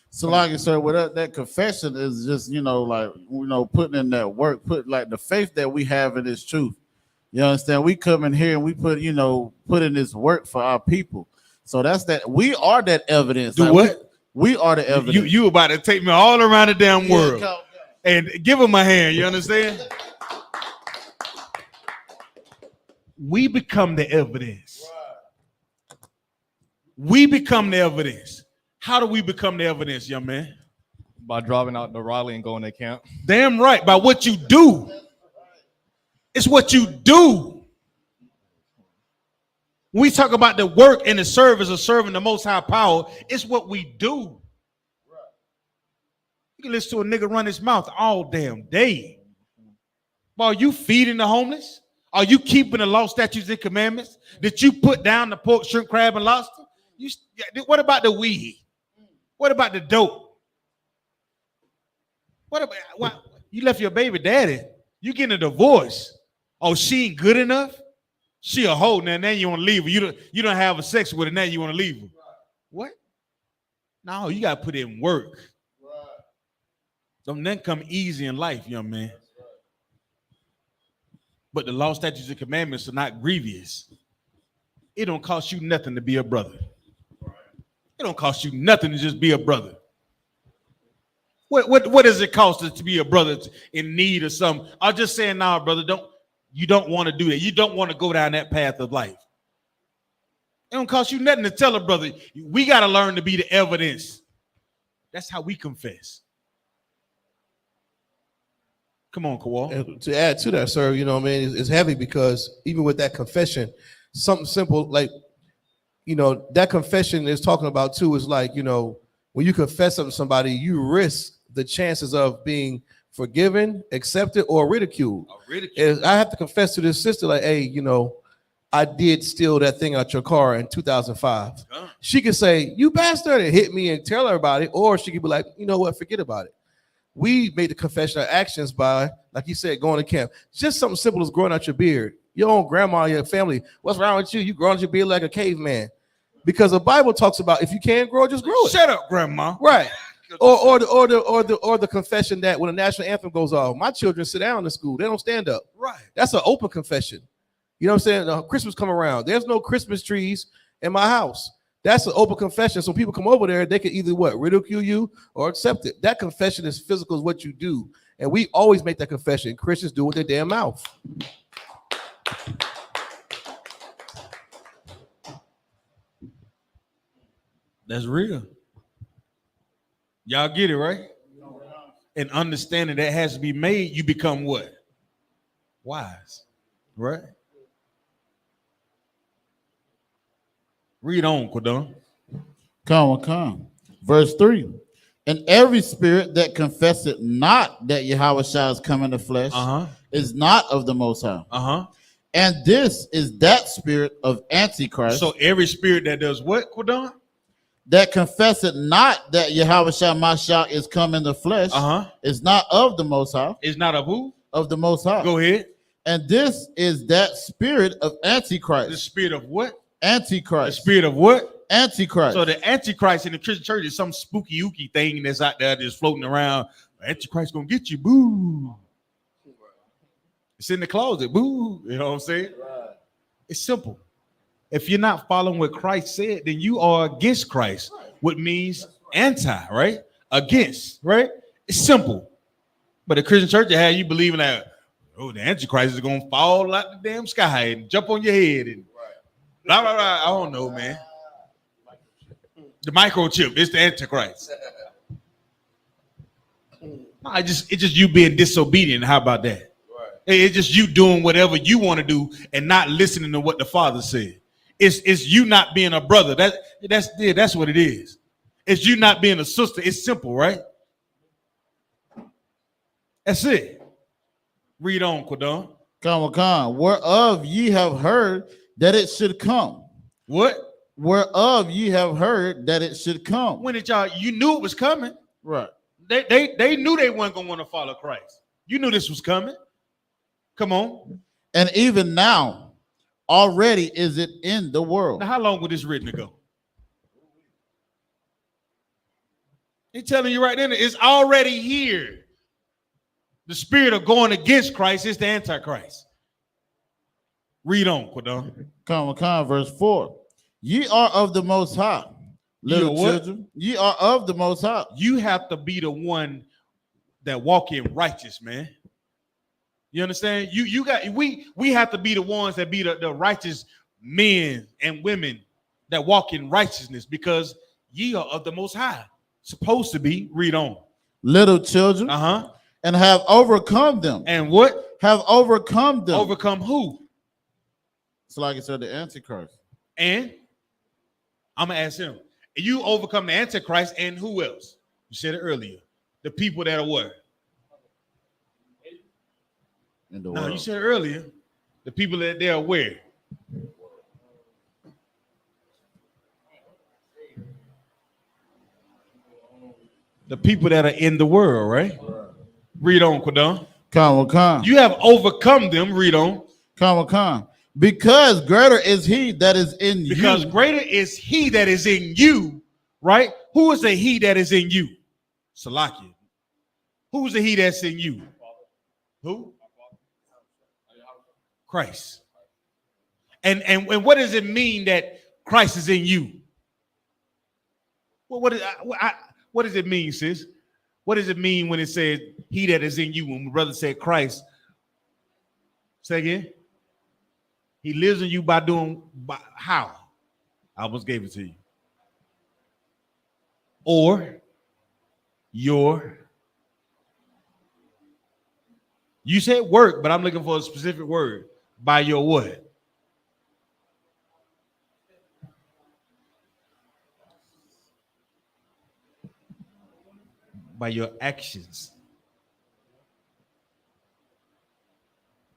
So like you said, with that confession is just, putting in that work, put like the faith that we have in this truth. You understand? We come in here and we put in this work for our people. So that's that. We are that evidence. Do like what? We are the evidence. You about to take me all around the damn world come. and give him a hand. You understand? We become the evidence. We become the evidence. How do we become the evidence, young man? By driving out to Raleigh and going to camp. Damn right. By what you do. It's what you do. When we talk about the work and the service of serving the Most High Power, it's what we do. You can listen to a nigga run his mouth all damn day. Are you feeding the homeless? Are you keeping the law, statutes, and commandments? Did you put down the pork, shrimp, crab, and lobster? What about the weed? What about the dope? What you left your baby daddy? You getting a divorce? Oh, she ain't good enough? She a hoe now you want to leave her. You don't have a sex with her, now you want to leave her. What? No, you gotta put in work. Don't nothing come easy in life, young man. But the law, statutes, and commandments are not grievous. It don't cost you nothing to be a brother. It don't cost you nothing to just be a brother. What does it cost to be a brother in need of something? I'm just saying, nah, brother, you don't want to do that. You don't want to go down that path of life. It don't cost you nothing to tell a brother. We got to learn to be the evidence. That's how we confess. Come on, Kawal. And to add to that, sir, it's heavy because even with that confession, something simple like, that confession is talking about too is like, when you confess something to somebody, you risk the chances of being forgiven, accepted, or ridiculed. And I have to confess to this sister, like, hey, I did steal that thing out your car in 2005. She could say, you bastard, and hit me and tell her about it, or she could be like, you know what, forget about it. We made the confession of actions by, like you said, going to camp. Just something simple as growing out your beard. Your own grandma, your family, what's wrong with you? You growing out your beard like a caveman. Because the Bible talks about if you can't grow, just grow it. Shut up, grandma. Right. Or the confession that when the national anthem goes off, my children sit down in school. They don't stand up. Right. That's an open confession. You know what I'm saying? Christmas come around. There's no Christmas trees in my house. That's an open confession. So people come over there, they can either ridicule you or accept it. That confession is physical, is what you do. And we always make that confession. Christians do it with their damn mouth. That's real. Y'all get it, right? And understanding that has to be made, you become what? Wise, right? Read on, Quadon. Come. Verse 3. And every spirit that confesseth not that Yahushua is come in the flesh is not of the Most High. And this is that spirit of Antichrist. So every spirit that does what, Quadon? That confesseth not that Yahushua Mashiach is come in the flesh is not of the Most High. Is not of who? Of the Most High. Go ahead. And this is that spirit of Antichrist. The spirit of what? Antichrist. The spirit of what? Antichrist. So the Antichrist in the Christian church is some spooky ooky thing that's out there just floating around. Antichrist gonna get you, boo. It's in the closet, boo. You know what I'm saying? Right. It's simple. If you're not following what Christ said, then you are against Christ, which means anti, right? Against, right? It's simple. But the Christian church had you believing that, the Antichrist is gonna fall out the damn sky and jump on your head and blah, blah, blah. I don't know, man. The microchip, it's the Antichrist. No, it's just you being disobedient. How about that? Right. It's just you doing whatever you want to do and not listening to what the Father said. It's you not being a brother. That's what it is. It's you not being a sister. It's simple, right? That's it. Read on, Quadon. Come. Whereof ye have heard that it should come. What? Whereof ye have heard that it should come. When did you knew it was coming? Right. They knew they weren't gonna want to follow Christ. You knew this was coming. Come on. And even now, already is it in the world. Now, how long would this written ago? He's telling you right then, it's already here. The spirit of going against Christ is the Antichrist. Read on, Quadon. Come, verse 4. Ye are of the Most High, little Ye are what? children. Ye are of the Most High. You have to be the one that walk in righteous, man. You understand? We have to be the ones that be the righteous men and women that walk in righteousness, because ye are of the Most High. Supposed to be. Read on. Little children. And have overcome them. And what? Have overcome them. Overcome who? It's like it said, the Antichrist. And I'm gonna ask him. You overcome the Antichrist, and who else? You said it earlier. The people that are what? In the No, world. you said it earlier. The people that they are where? The people that are in the world, right? Read on, Quadon. Come. You have overcome them. Read on. Come. Because greater is he that is in you. Because greater is he that is in you, right? Who is the he that is in you? Salakia. Who's the he that's in you? Who? Christ. And what does it mean that Christ is in you? Well, what does it mean, sis? What does it mean when it says he that is in you? When my brother said Christ, say again. He lives in you by how? I almost gave it to you. Or you said work, but I'm looking for a specific word. By your what? By your actions.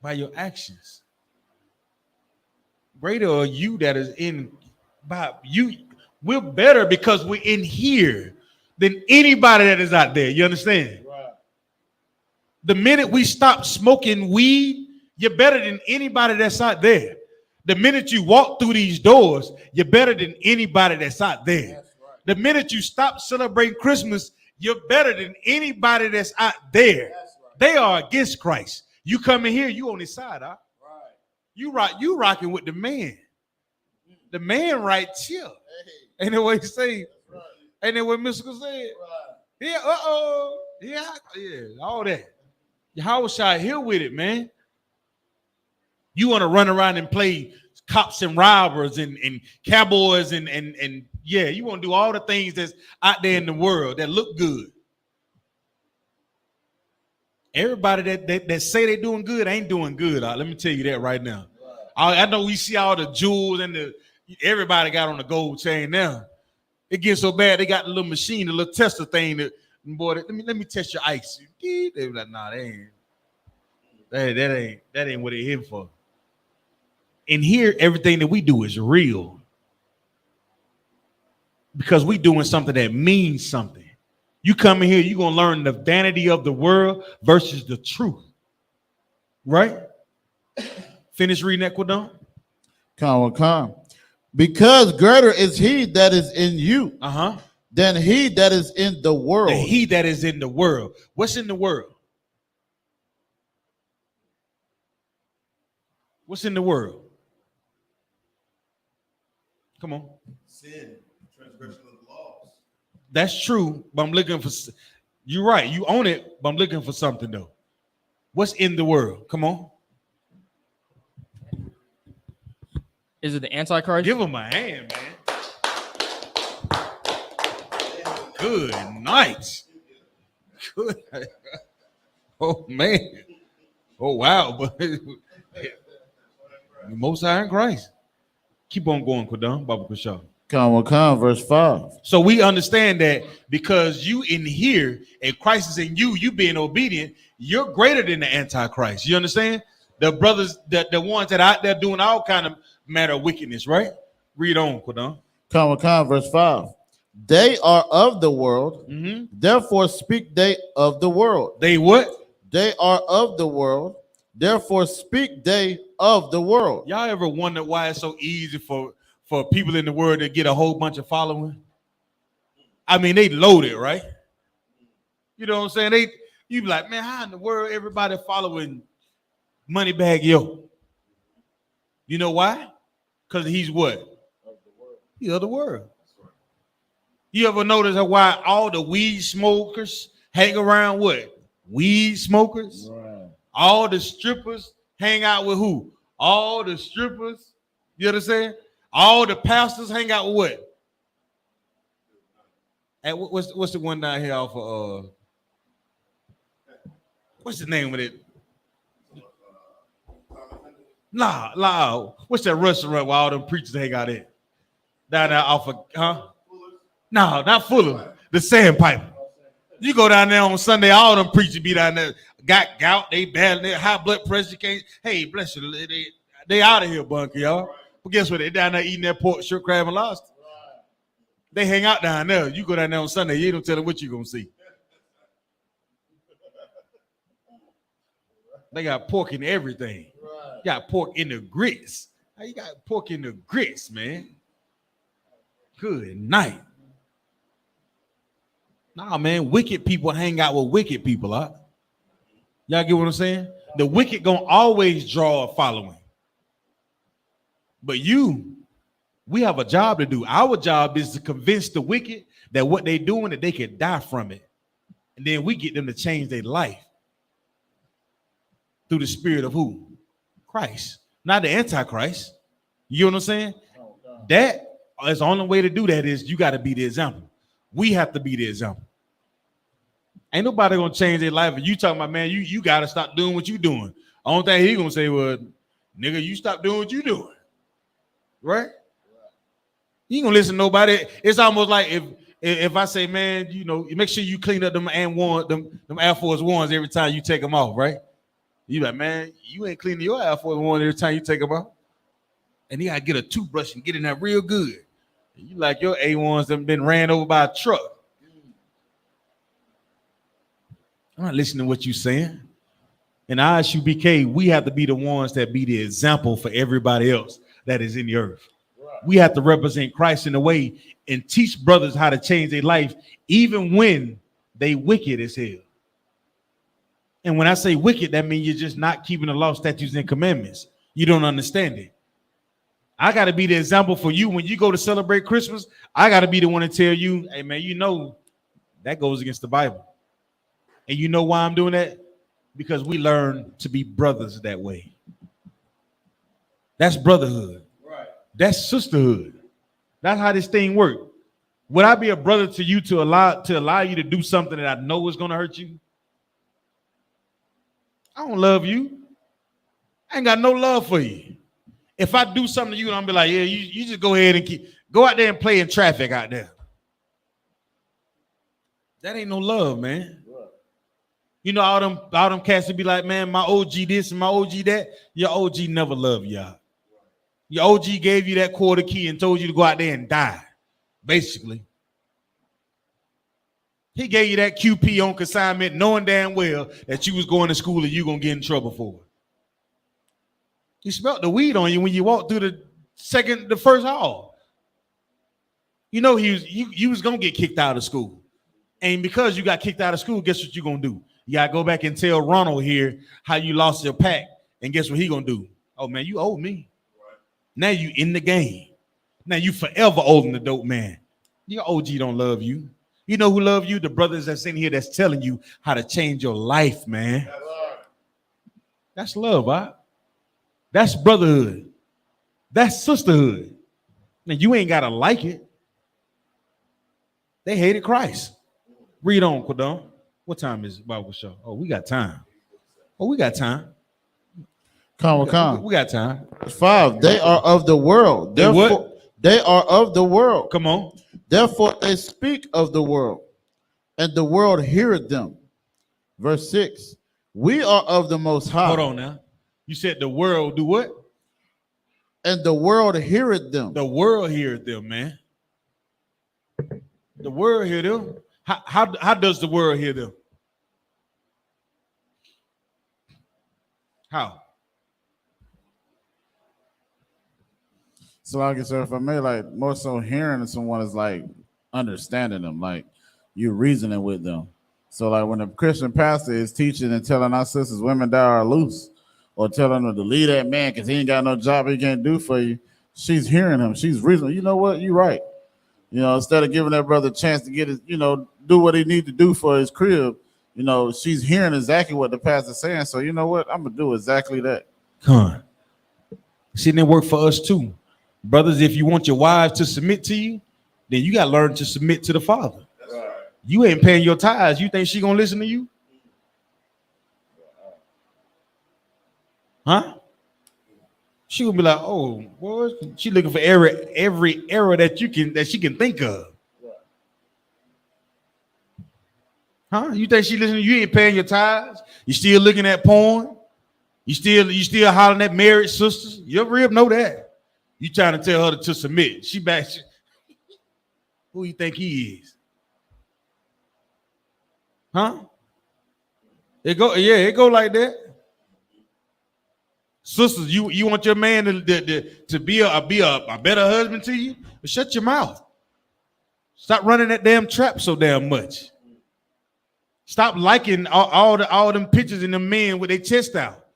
By your actions. Greater are you that is in by you. We're better because we're in here than anybody that is out there. You understand? Right. The minute we stop smoking weed, you're better than anybody that's out there. The minute you walk through these doors, you're better than anybody that's out there. That's right. The minute you stop celebrating Christmas, you're better than anybody that's out there. That's right. They are against Christ. You come in here, you on his side, huh? Right. You rocking with the man. The man right here. Hey. Ain't that what he say? That's right. Ain't that what Mystical said? Right. Yeah, yeah, all that. Yahawashi here with it, man. You want to run around and play cops and robbers and cowboys and yeah, you want to do all the things that's out there in the world that look good. Everybody that say they doing good ain't doing good. Let me tell you that right now. Right. I know we see all the jewels and everybody got on the gold chain now. It gets so bad they got the little machine, the little tester thing that, boy, let me test your ice. They be like, nah, that ain't what they here for. And here, everything that we do is real. Because we doing something that means something. You come in here, you're going to learn the vanity of the world versus the truth. Right? Finish reading that, Quadon. Come. Because greater is he that is in you than he that is in the world. He that is in the world. What's in the world? What's in the world? Come on. Sin, transgression of the laws. That's true, but I'm looking for, you're right, you own it, but I'm looking for something though. What's in the world? Come on. Is it the Antichrist? Give him a hand, man. Good night. Good. Oh, man. Oh, wow. But Most High in Christ. Keep on going, Quadon, Baba Kusha. Come, verse 5. So we understand that because you in here and Christ is in you, you being obedient, you're greater than the Antichrist. You understand? The brothers, the ones that are out there doing all kind of matter of wickedness, right? Read on, Quadon. Come, verse 5. They are of the world, Mm-hmm. therefore speak they of the world. They what? They are of the world, therefore speak they of the world. Y'all ever wonder why it's so easy for people in the world to get a whole bunch of following? I mean, they loaded, right? You know what I'm saying? You be like, man, how in the world everybody following Moneybag Yo? You know why? Because he's what? He's of the world. You ever notice why all the weed smokers hang around what? Weed smokers? Right. All the strippers hang out with who? All the strippers. You understand? All the pastors hang out with what? And what's the one down here off of what's the name of it? Nah. What's that restaurant where all them preachers hang out at? Down there off of No, not Fuller. The Sandpiper. You go down there on Sunday, all them preachers be down there. Got gout, they bad, they high blood pressure. Can't. Hey, bless you. They out of here, bunker, y'all. But guess what? They down there eating that pork, shrimp, crab, and lobster. They hang out down there. You go down there on Sunday, you don't tell them what you gonna see. They got pork in everything. You got pork in the grits. How you got pork in the grits, man? Good night. Nah, man, wicked people hang out with wicked people, huh? Y'all get what I'm saying? The wicked gonna always draw a following. But we have a job to do. Our job is to convince the wicked that what they're doing, that they can die from it. And then we get them to change their life through the spirit of who? Christ. Not the Antichrist. You know what I'm saying? That is the only way to do that is you got to be the example. We have to be the example. Ain't nobody gonna change their life. If you talking about, man, you gotta stop doing what you doing. Only thing he gonna say, well, nigga, you stop doing what you doing. Right? You ain't gonna listen to nobody. It's almost like if I say, man, you know, make sure you clean up them Air Force Ones every time you take them off, right? You like, man, you ain't cleaning your Air Force One every time you take them off. And you gotta get a toothbrush and get in there real good. You like your A1s that been ran over by a truck. I'm not listening to what you're saying. In I.S.U.P.K, we have to be the ones that be the example for everybody else that is in the earth. Right. We have to represent Christ in a way and teach brothers how to change their life, even when they wicked as hell. And when I say wicked, that means you're just not keeping the law, statutes, and commandments. You don't understand it. I got to be the example for you when you go to celebrate Christmas. I got to be the one to tell you, hey, man, you know that goes against the Bible. And you know why I'm doing that? Because we learn to be brothers that way. That's brotherhood. Right. That's sisterhood. That's how this thing works. Would I be a brother to you to allow you to do something that I know is going to hurt you? I don't love you. I ain't got no love for you. If I do something to you, I'm be like, yeah, you just go ahead and go out there and play in traffic out there. That ain't no love, man. You know, all them cats would be like, man, my OG this and my OG that. Your OG never loved y'all. Your OG gave you that quarter key and told you to go out there and die, basically. He gave you that QP on consignment, knowing damn well that you was going to school and you gonna get in trouble for it. He smelled the weed on you when you walked through the first hall. You know you was gonna get kicked out of school. And because you got kicked out of school, guess what you gonna do? You gotta go back and tell Ronald here how you lost your pack. And guess what he gonna do? Oh man, you owe me. Right. Now you in the game. Now you forever holding the dope man. Your OG don't love you. You know who love you? The brothers that's in here that's telling you how to change your life, man. That's love, right? That's brotherhood. That's sisterhood. Now you ain't gotta like it. They hated Christ. Read on, Quadon. What time is it, Bible show? Oh, we got time. Oh, we got time. Come. We got time. 5. They are of the world. Therefore, they are of the world. Come on. Therefore, they speak of the world, and the world heareth them. Verse 6. We are of the Most High. Hold on now. You said the world do what? And the world heareth them. The world heareth them, man. The world hear them. How does the world hear them? How? So like I said, if I may, like more so hearing someone is like understanding them, like you reasoning with them. So like when a Christian pastor is teaching and telling our sisters women that are loose, or telling them to leave that man because he ain't got no job he can't do for you, she's hearing him. She's reasoning. You know what? You're right. You know, instead of giving that brother a chance to get his, you know, do what he need to do for his crib, you know, she's hearing exactly what the pastor's saying. So you know what? I'm gonna do exactly that. Con. See, that work for us too. Brothers, if you want your wives to submit to you, then you got to learn to submit to the father. Right. You ain't paying your tithes. You think she gonna listen to you? Huh? She gonna be like, oh, boy, she looking for every error that she can think of. Huh? You think she listening to you? You ain't paying your tithes. You still looking at porn. You still hollering at married sisters. Your rib know that. You trying to tell her to submit. She back. Who you think he is? Huh? It go like that. Sisters, you want your man to be a better husband to you? But shut your mouth. Stop running that damn trap so damn much. Stop liking all them pictures and them men with their chest out.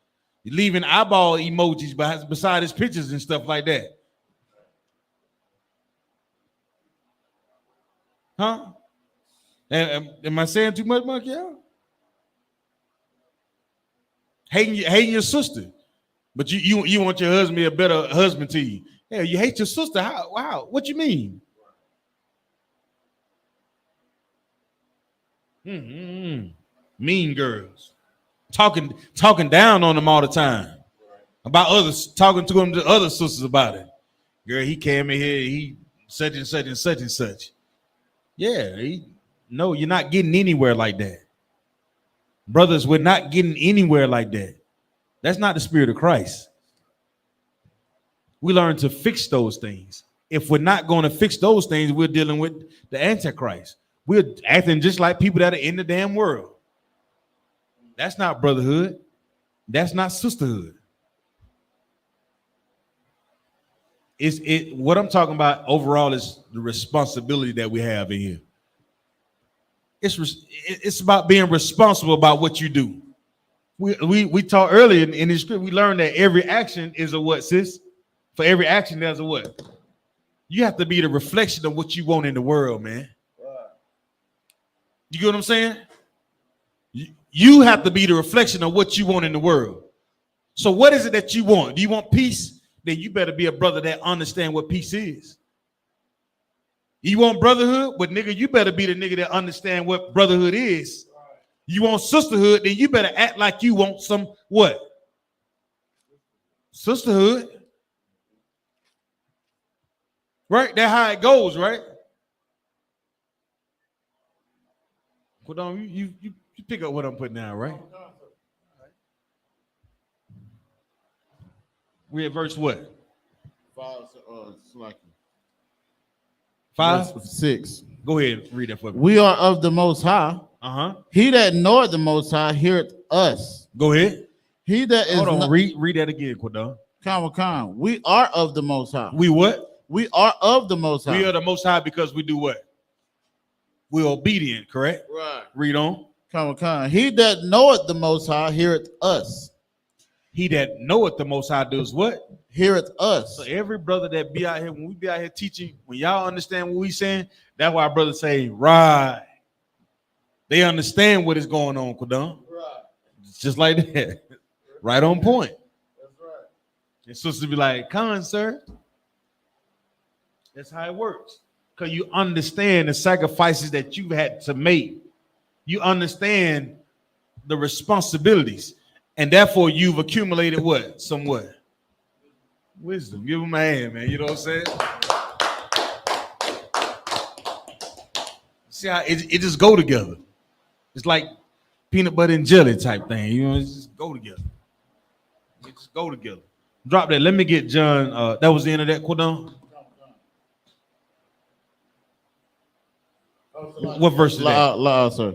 You're leaving eyeball emojis beside his pictures and stuff like that. Huh? Am I saying too much, Monkey? Yeah? Hating your sister, but you want your husband to be a better husband to you. Yeah, you hate your sister. How? Wow. What you mean? Mean girls. Talking down on them all the time. About others, talking to them to other sisters about it. Girl, he came in here, he such and such and such and such. Yeah, no, you're not getting anywhere like that. Brothers, we're not getting anywhere like that. That's not the spirit of Christ. We learn to fix those things. If we're not going to fix those things, we're dealing with the Antichrist. We're acting just like people that are in the damn world. That's not brotherhood. That's not sisterhood. What I'm talking about overall is the responsibility that we have in here. It's about being responsible about what you do. We taught earlier in the script, we learned that every action is a what, sis? For every action, there's a what? You have to be the reflection of what you want in the world, man. You get what I'm saying? You have to be the reflection of what you want in the world. So what is it that you want? Do you want peace? Then you better be a brother that understand what peace is. You want brotherhood? But nigga, you better be the nigga that understand what brotherhood is. You want sisterhood? Then you better act like you want some what? Sisterhood. Right? That's how it goes, right? Hold on, you pick up what I'm putting down, right? We're at verse what? 5? 6. Go ahead, read that for me. We are of the Most High. He that knoweth the Most High heareth us. Go ahead. He that is hold on. Read that again, Quadon. Come. We are of the Most High. We what? We are of the Most High. We are the Most High because we do what? We're obedient, correct? Right. Read on. Come. He that knoweth the Most High heareth us. He that knoweth the Most High does what? Heareth us. So every brother that be out here, when we be out here teaching, when y'all understand what we saying, that's why our brothers say, right. They understand what is going on, Quadon. Right. It's just like that. Right on point. That's right. And sisters be like, come on, sir. That's how it works. Because you understand the sacrifices that you've had to make. You understand the responsibilities. And therefore, you've accumulated what? Somewhat. Wisdom. Give him a hand, man. You know what I'm saying? See how it just go together. It's like peanut butter and jelly type thing. You know, it just go together. It just go together. Drop that. Let me get John. That was the end of that, Quadon. What verse is that? Sir.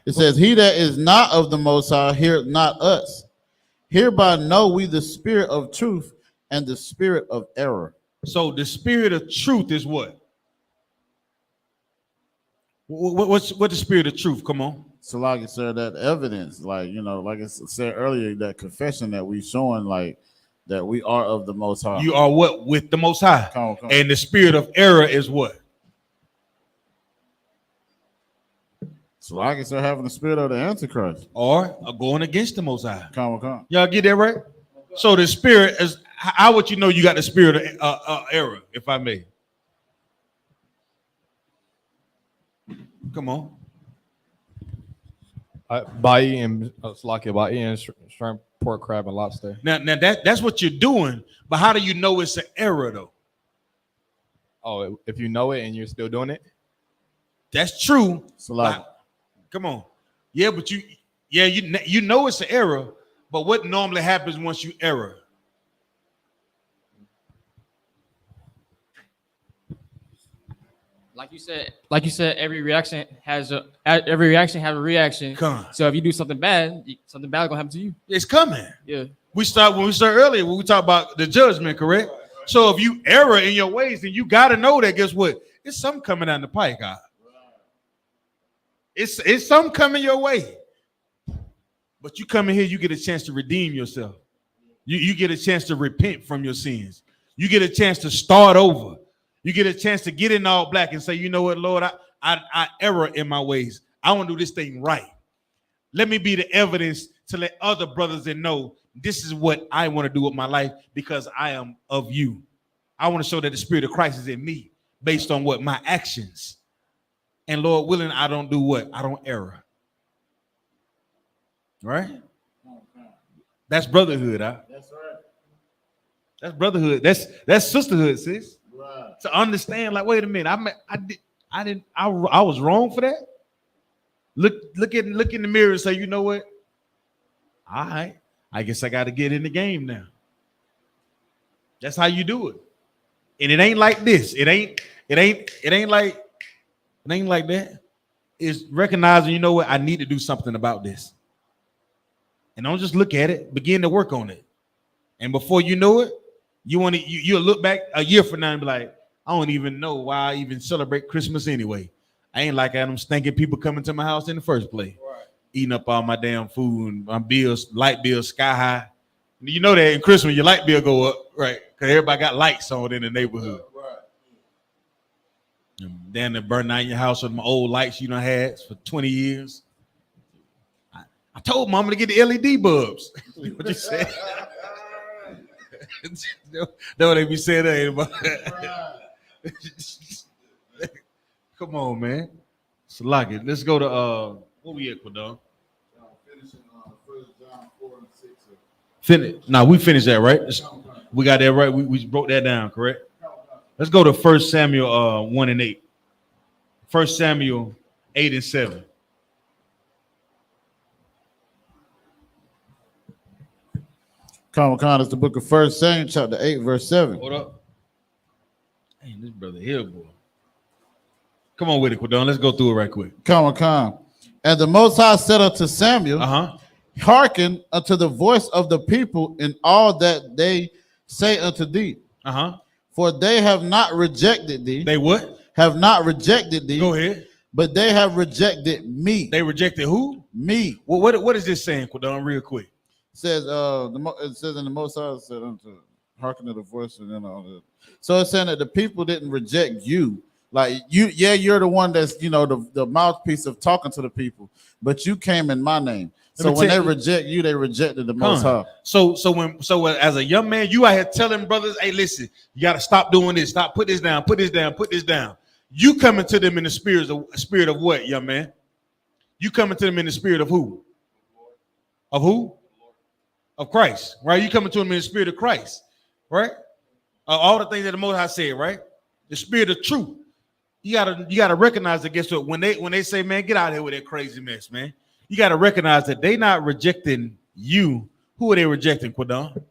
It says, "He that is not of the Most High heareth not us. Hereby know we the spirit of truth and the spirit of error." So the spirit of truth is what? What's the spirit of truth? Come on. So, like I said, that evidence, like, you know, like I said earlier, that confession that we showing, like, that we are of the Most High. You are what? With the Most High. Come on. And the spirit of error is what? So, like I said, having the spirit of the Antichrist. Or going against the Most High. Come on. Y'all get that right? So the spirit is, how would you know you got the spirit of error, if I may? Come on. By eating shrimp, pork, crab, and lobster. Now that's what you're doing, but how do you know it's an error though? Oh, if you know it and you're still doing it? That's true. So, like, come on. Yeah, but you know it's an error, but what normally happens once you error? Like you said, every reaction has a reaction. Come on. So if you do something bad gonna happen to you. It's coming. Yeah. When we start earlier, when we talk about the judgment, correct? So if you error in your ways, then you got to know that, guess what? It's something coming down the pike, God. It's something coming your way. But you come in here, you get a chance to redeem yourself. You get a chance to repent from your sins. You get a chance to start over. You get a chance to get in all black and say, you know what, Lord, I error in my ways. I want to do this thing right. Let me be the evidence to let other brothers know this is what I want to do with my life because I am of you. I want to show that the spirit of Christ is in me based on what? My actions. And Lord willing, I don't do what? I don't error. Right? That's brotherhood, huh? that's right. That's brotherhood. That's sisterhood, sis. Right. To understand, like, wait a minute, I was wrong for that. Look in the mirror and say, you know what? All right, I guess I got to get in the game now. That's how you do it. And it ain't like this. It ain't like that. It's recognizing, you know what? I need to do something about this. And don't just look at it, begin to work on it. And before you know it, you'll look back a year from now and be like, I don't even know why I even celebrate Christmas anyway. I ain't like them stinking people coming to my house in the first place. Right. Eating up all my damn food and my bills, light bills sky high. You know that in Christmas your light bill go up, right? Because everybody got lights on in the neighborhood. Right. And then they burn out your house with my old lights you done had for 20 years. I told mama to get the LED bulbs. What you said? That's what they be saying that anymore. Come on, man. So like it. Let's go to what we at, Quadon? Finishing 1 John 4 and 6. Finish. Now we finished that, right? We got that right. We broke that down, correct? Let's go to 1 Samuel 1 and 8. 1 Samuel 8 and 7. It's the book of 1 Samuel, chapter 8, verse 7. Hold up. Hey, this brother here, boy. Come on with it, Quadon. Let's go through it right quick. And the Most High said unto Samuel, hearken unto the voice of the people in all that they say unto thee. For they have not rejected thee. They what? Have not rejected thee. Go ahead. But they have rejected me. They rejected who? Me. Well, what is this saying, Quadon, real quick? It says, it says in the Most High said unto hearken to the voice and then all that. So it's saying that the people didn't reject you. Like you're the one that's, the mouthpiece of talking to the people, but you came in my name. So when they reject you, they rejected the Most High. So as a young man, you out here telling brothers, hey, listen, you got to stop doing this. Stop, put this down, put this down, put this down. You coming to them in the spirit of what, young man? You coming to them in the spirit of who? Of who? Of Christ, right? You coming to them in the spirit of Christ, right? All the things that the Most High said, right? The spirit of truth. You gotta recognize that. Guess what? When they say, man, get out of here with that crazy mess, man. You gotta recognize that they not rejecting you. Who are they rejecting, Quadon?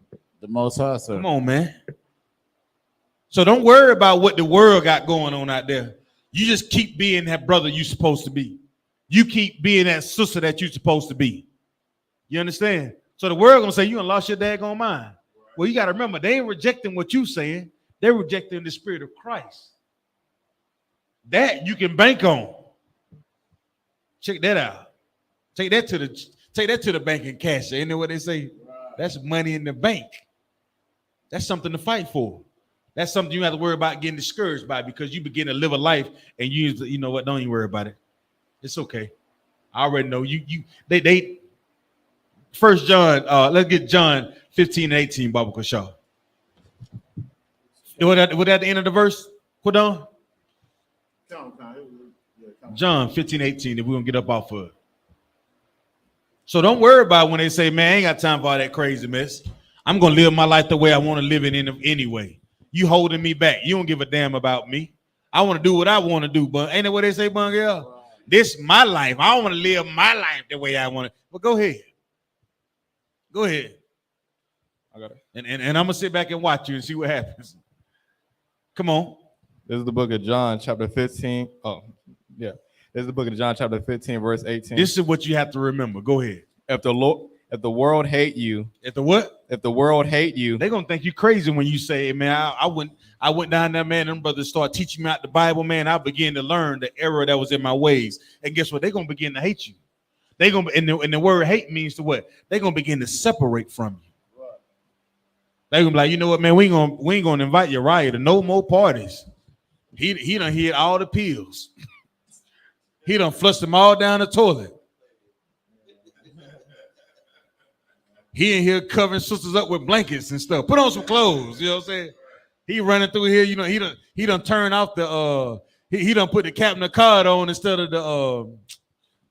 The Most High, sir. Come on, man. So don't worry about what the world got going on out there. You just keep being that brother you're supposed to be. You keep being that sister that you're supposed to be. You understand? So the world gonna say you done lost your daggone mind. Well, you gotta remember, they ain't rejecting what you saying. They're rejecting the spirit of Christ. That you can bank on. Check that out. Take that to the bank and cash it. Ain't that what they say? That's money in the bank. That's something to fight for. That's something you have to worry about getting discouraged by, because you begin to live a life and you know what? Don't even worry about it. It's okay. I already know they 1 John, let's get John 15 and 18, Baba Kashaw. Was that the end of the verse? Put on. John 15, 18, if we're gonna get up off of it. So don't worry about when they say, man, I ain't got time for all that crazy mess. I'm gonna live my life the way I want to live it anyway. You holding me back. You don't give a damn about me. I want to do what I want to do, but ain't that what they say, Bungel? This is my life. I want to live my life the way I want it. But go ahead. Go ahead. I got it. And I'm gonna sit back and watch you and see what happens. Come on. This is the book of John, chapter 15. Oh, yeah. This is the book of John, chapter 15, verse 18. This is what you have to remember. Go ahead. If the world hate you, If the what? if the world hate you, They're gonna think you crazy when you say, hey, man, I went down there, man, them brothers start teaching me out the Bible, man. I began to learn the error that was in my ways. And guess what? They're gonna begin to hate you. They're gonna, and the word hate means to what? They're gonna begin to separate from you. They're gonna be like, you know what, man, we ain't gonna invite Uriah to no more parties. He done hit all the pills. He done flushed them all down the toilet. He in here covering sisters up with blankets and stuff. Put on some clothes, you know what I'm saying? He running through here, you know, he done turned off the he done put the Captain card on instead of the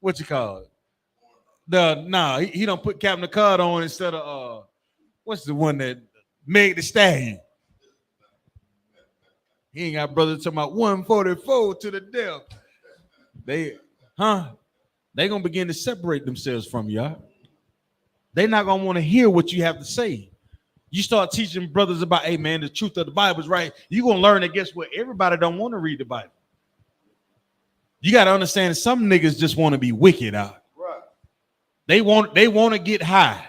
what you call it? He done put Captain card on instead of what's the one that Meg the Stallion? He ain't got brothers talking about 144 to the death. They gonna begin to separate themselves from y'all. They're not gonna want to hear what you have to say. You start teaching brothers about, hey man, the truth of the Bible is right. You're gonna learn that, guess what? Everybody don't want to read the Bible. You gotta understand, some niggas just want to be wicked out. Right. They want to get high.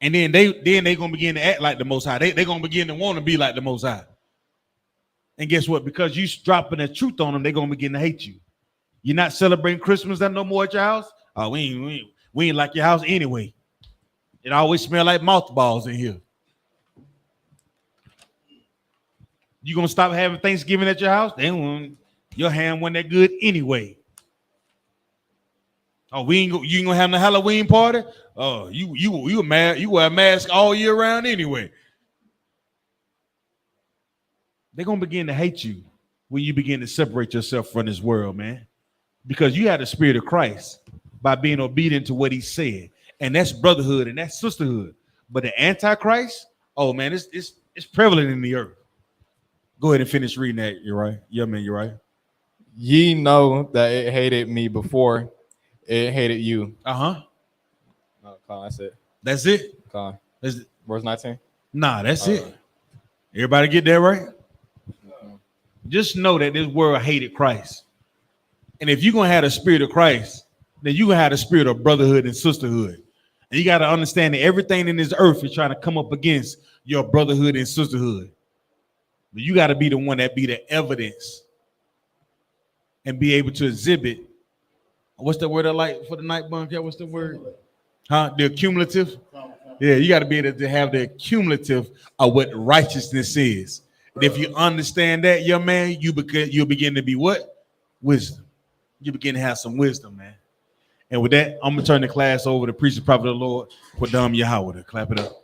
And then they gonna begin to act like the Most High. They gonna begin to want to be like the Most High. And guess what? Because you dropping the truth on them, they're gonna begin to hate you. You're not celebrating Christmas no more at your house? Oh, we ain't like your house anyway. It always smell like mothballs in here. You gonna stop having Thanksgiving at your house? Then your ham wasn't that good anyway. Oh, you ain't gonna have no Halloween party? Oh, you mad? You wear a mask all year round anyway. They're gonna begin to hate you when you begin to separate yourself from this world, man. Because you had the spirit of Christ by being obedient to what he said. And that's brotherhood and that's sisterhood. But the Antichrist, oh man, it's prevalent in the earth. Go ahead and finish reading that. You're right. Yeah, man, you're right. ye know that it hated me before it hated you. Uh-huh. No, that's it. That's it. That's it. Verse 19. Nah, that's it. Everybody get that right? Just know that this world hated Christ. And if you're going to have the spirit of Christ, then you're going to have the spirit of brotherhood and sisterhood. And you got to understand that everything in this earth is trying to come up against your brotherhood and sisterhood. But you got to be the one that be the evidence and be able to exhibit. What's the word I like for the night, Bunker? What's the word? The accumulative? Yeah, you got to be able to have the accumulative of what righteousness is. And if you understand that, young man, you'll begin to be what? Wisdom. You begin to have some wisdom, man. And with that, I'm going to turn the class over to preacher, prophet of the Lord, Quadam Yahweh. Clap it up.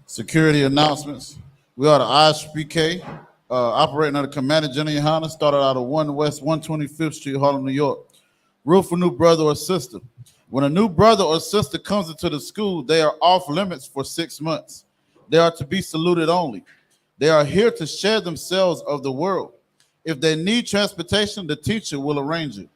Security announcements. We are the I.S.U.P.K, operating under Commander General YAHANNA, started out of 1 West 125th Street, Harlem, New York. Rule for new brother or sister. When a new brother or sister comes into the school, they are off limits for 6 months. They are to be saluted only. They are here to share themselves of the world. If they need transportation, the teacher will arrange it.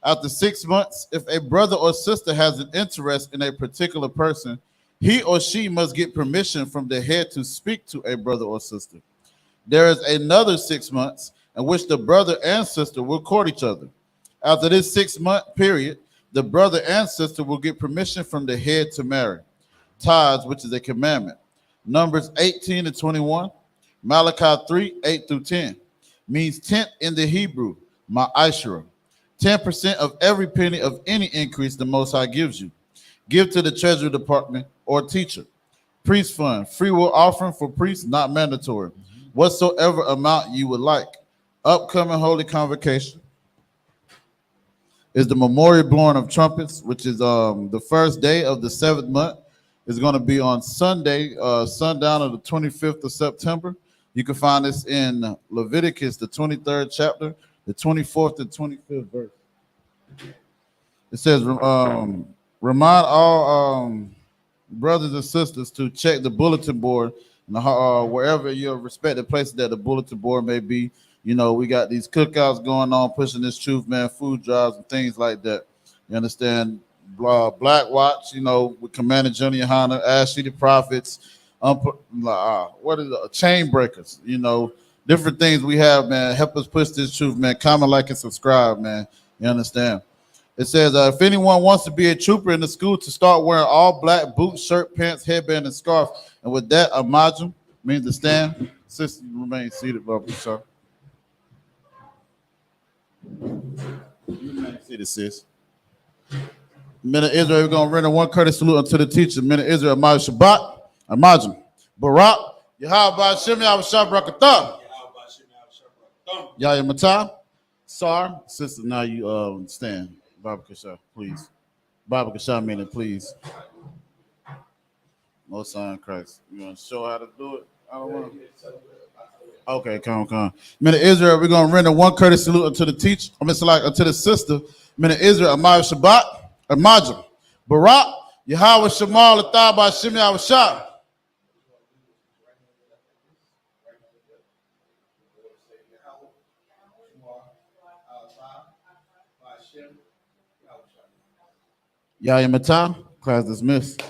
After 6 months, if a brother or sister has an interest in a particular person, he or she must get permission from the head to speak to a brother or sister. There is another 6 months in which the brother and sister will court each other. After this 6 month period, the brother and sister will get permission from the head to marry. Tithes, which is a commandment. Numbers 18 and 21. Malachi 3, 8 through 10 means tenth in the Hebrew, ma'ashra. 10% of every penny of any increase the Most High gives you. Give to the Treasury Department or teacher. Priest fund, free will offering for priests, not mandatory. Whatsoever amount you would like. Upcoming holy convocation is the memorial blowing of trumpets, which is the first day of the 7th month. It's going to be on Sunday, sundown of the 25th of September. You can find this in Leviticus, the 23rd chapter, the 24th and 25th verse. It says, remind all brothers and sisters to check the bulletin board wherever your respective places that the bulletin board may be. You know, we got these cookouts going on, pushing this truth, man, food drives and things like that. You understand? Black Watch, you know, with Commander Junior YAHANNA, Ashley the Prophets, what is it? Chain Breakers, you know, different things we have, man. Help us push this truth, man. Comment, like, and subscribe, man. You understand? It says, if anyone wants to be a trooper in the school, to start wearing all black boots, shirt, pants, headband, and scarf. And with that, amajum means to stand. Sister, remain seated, brother. Sir. Remain seated, sis. Men of Israel, we're going to render one courteous salute unto the teacher. Men of Israel, Shabbat, Amajim, Barak, Yahweh Shem Yahweh Brakatah, Yahya Matah, Sar, sister, now you stand. Baba Kasha, please. Baba Kasha, meaning please. Most High in Christ. You want to show how to do it? I don't want to. Okay, come. Men of Israel, we're going to render one courteous salute unto the teacher, unto the sister. Men of Israel, Amaya Shabbat, Amajim, Barak, Yahweh Shemal, Athaba, Shem Yahweh Shah. Yahya Matah, class dismissed.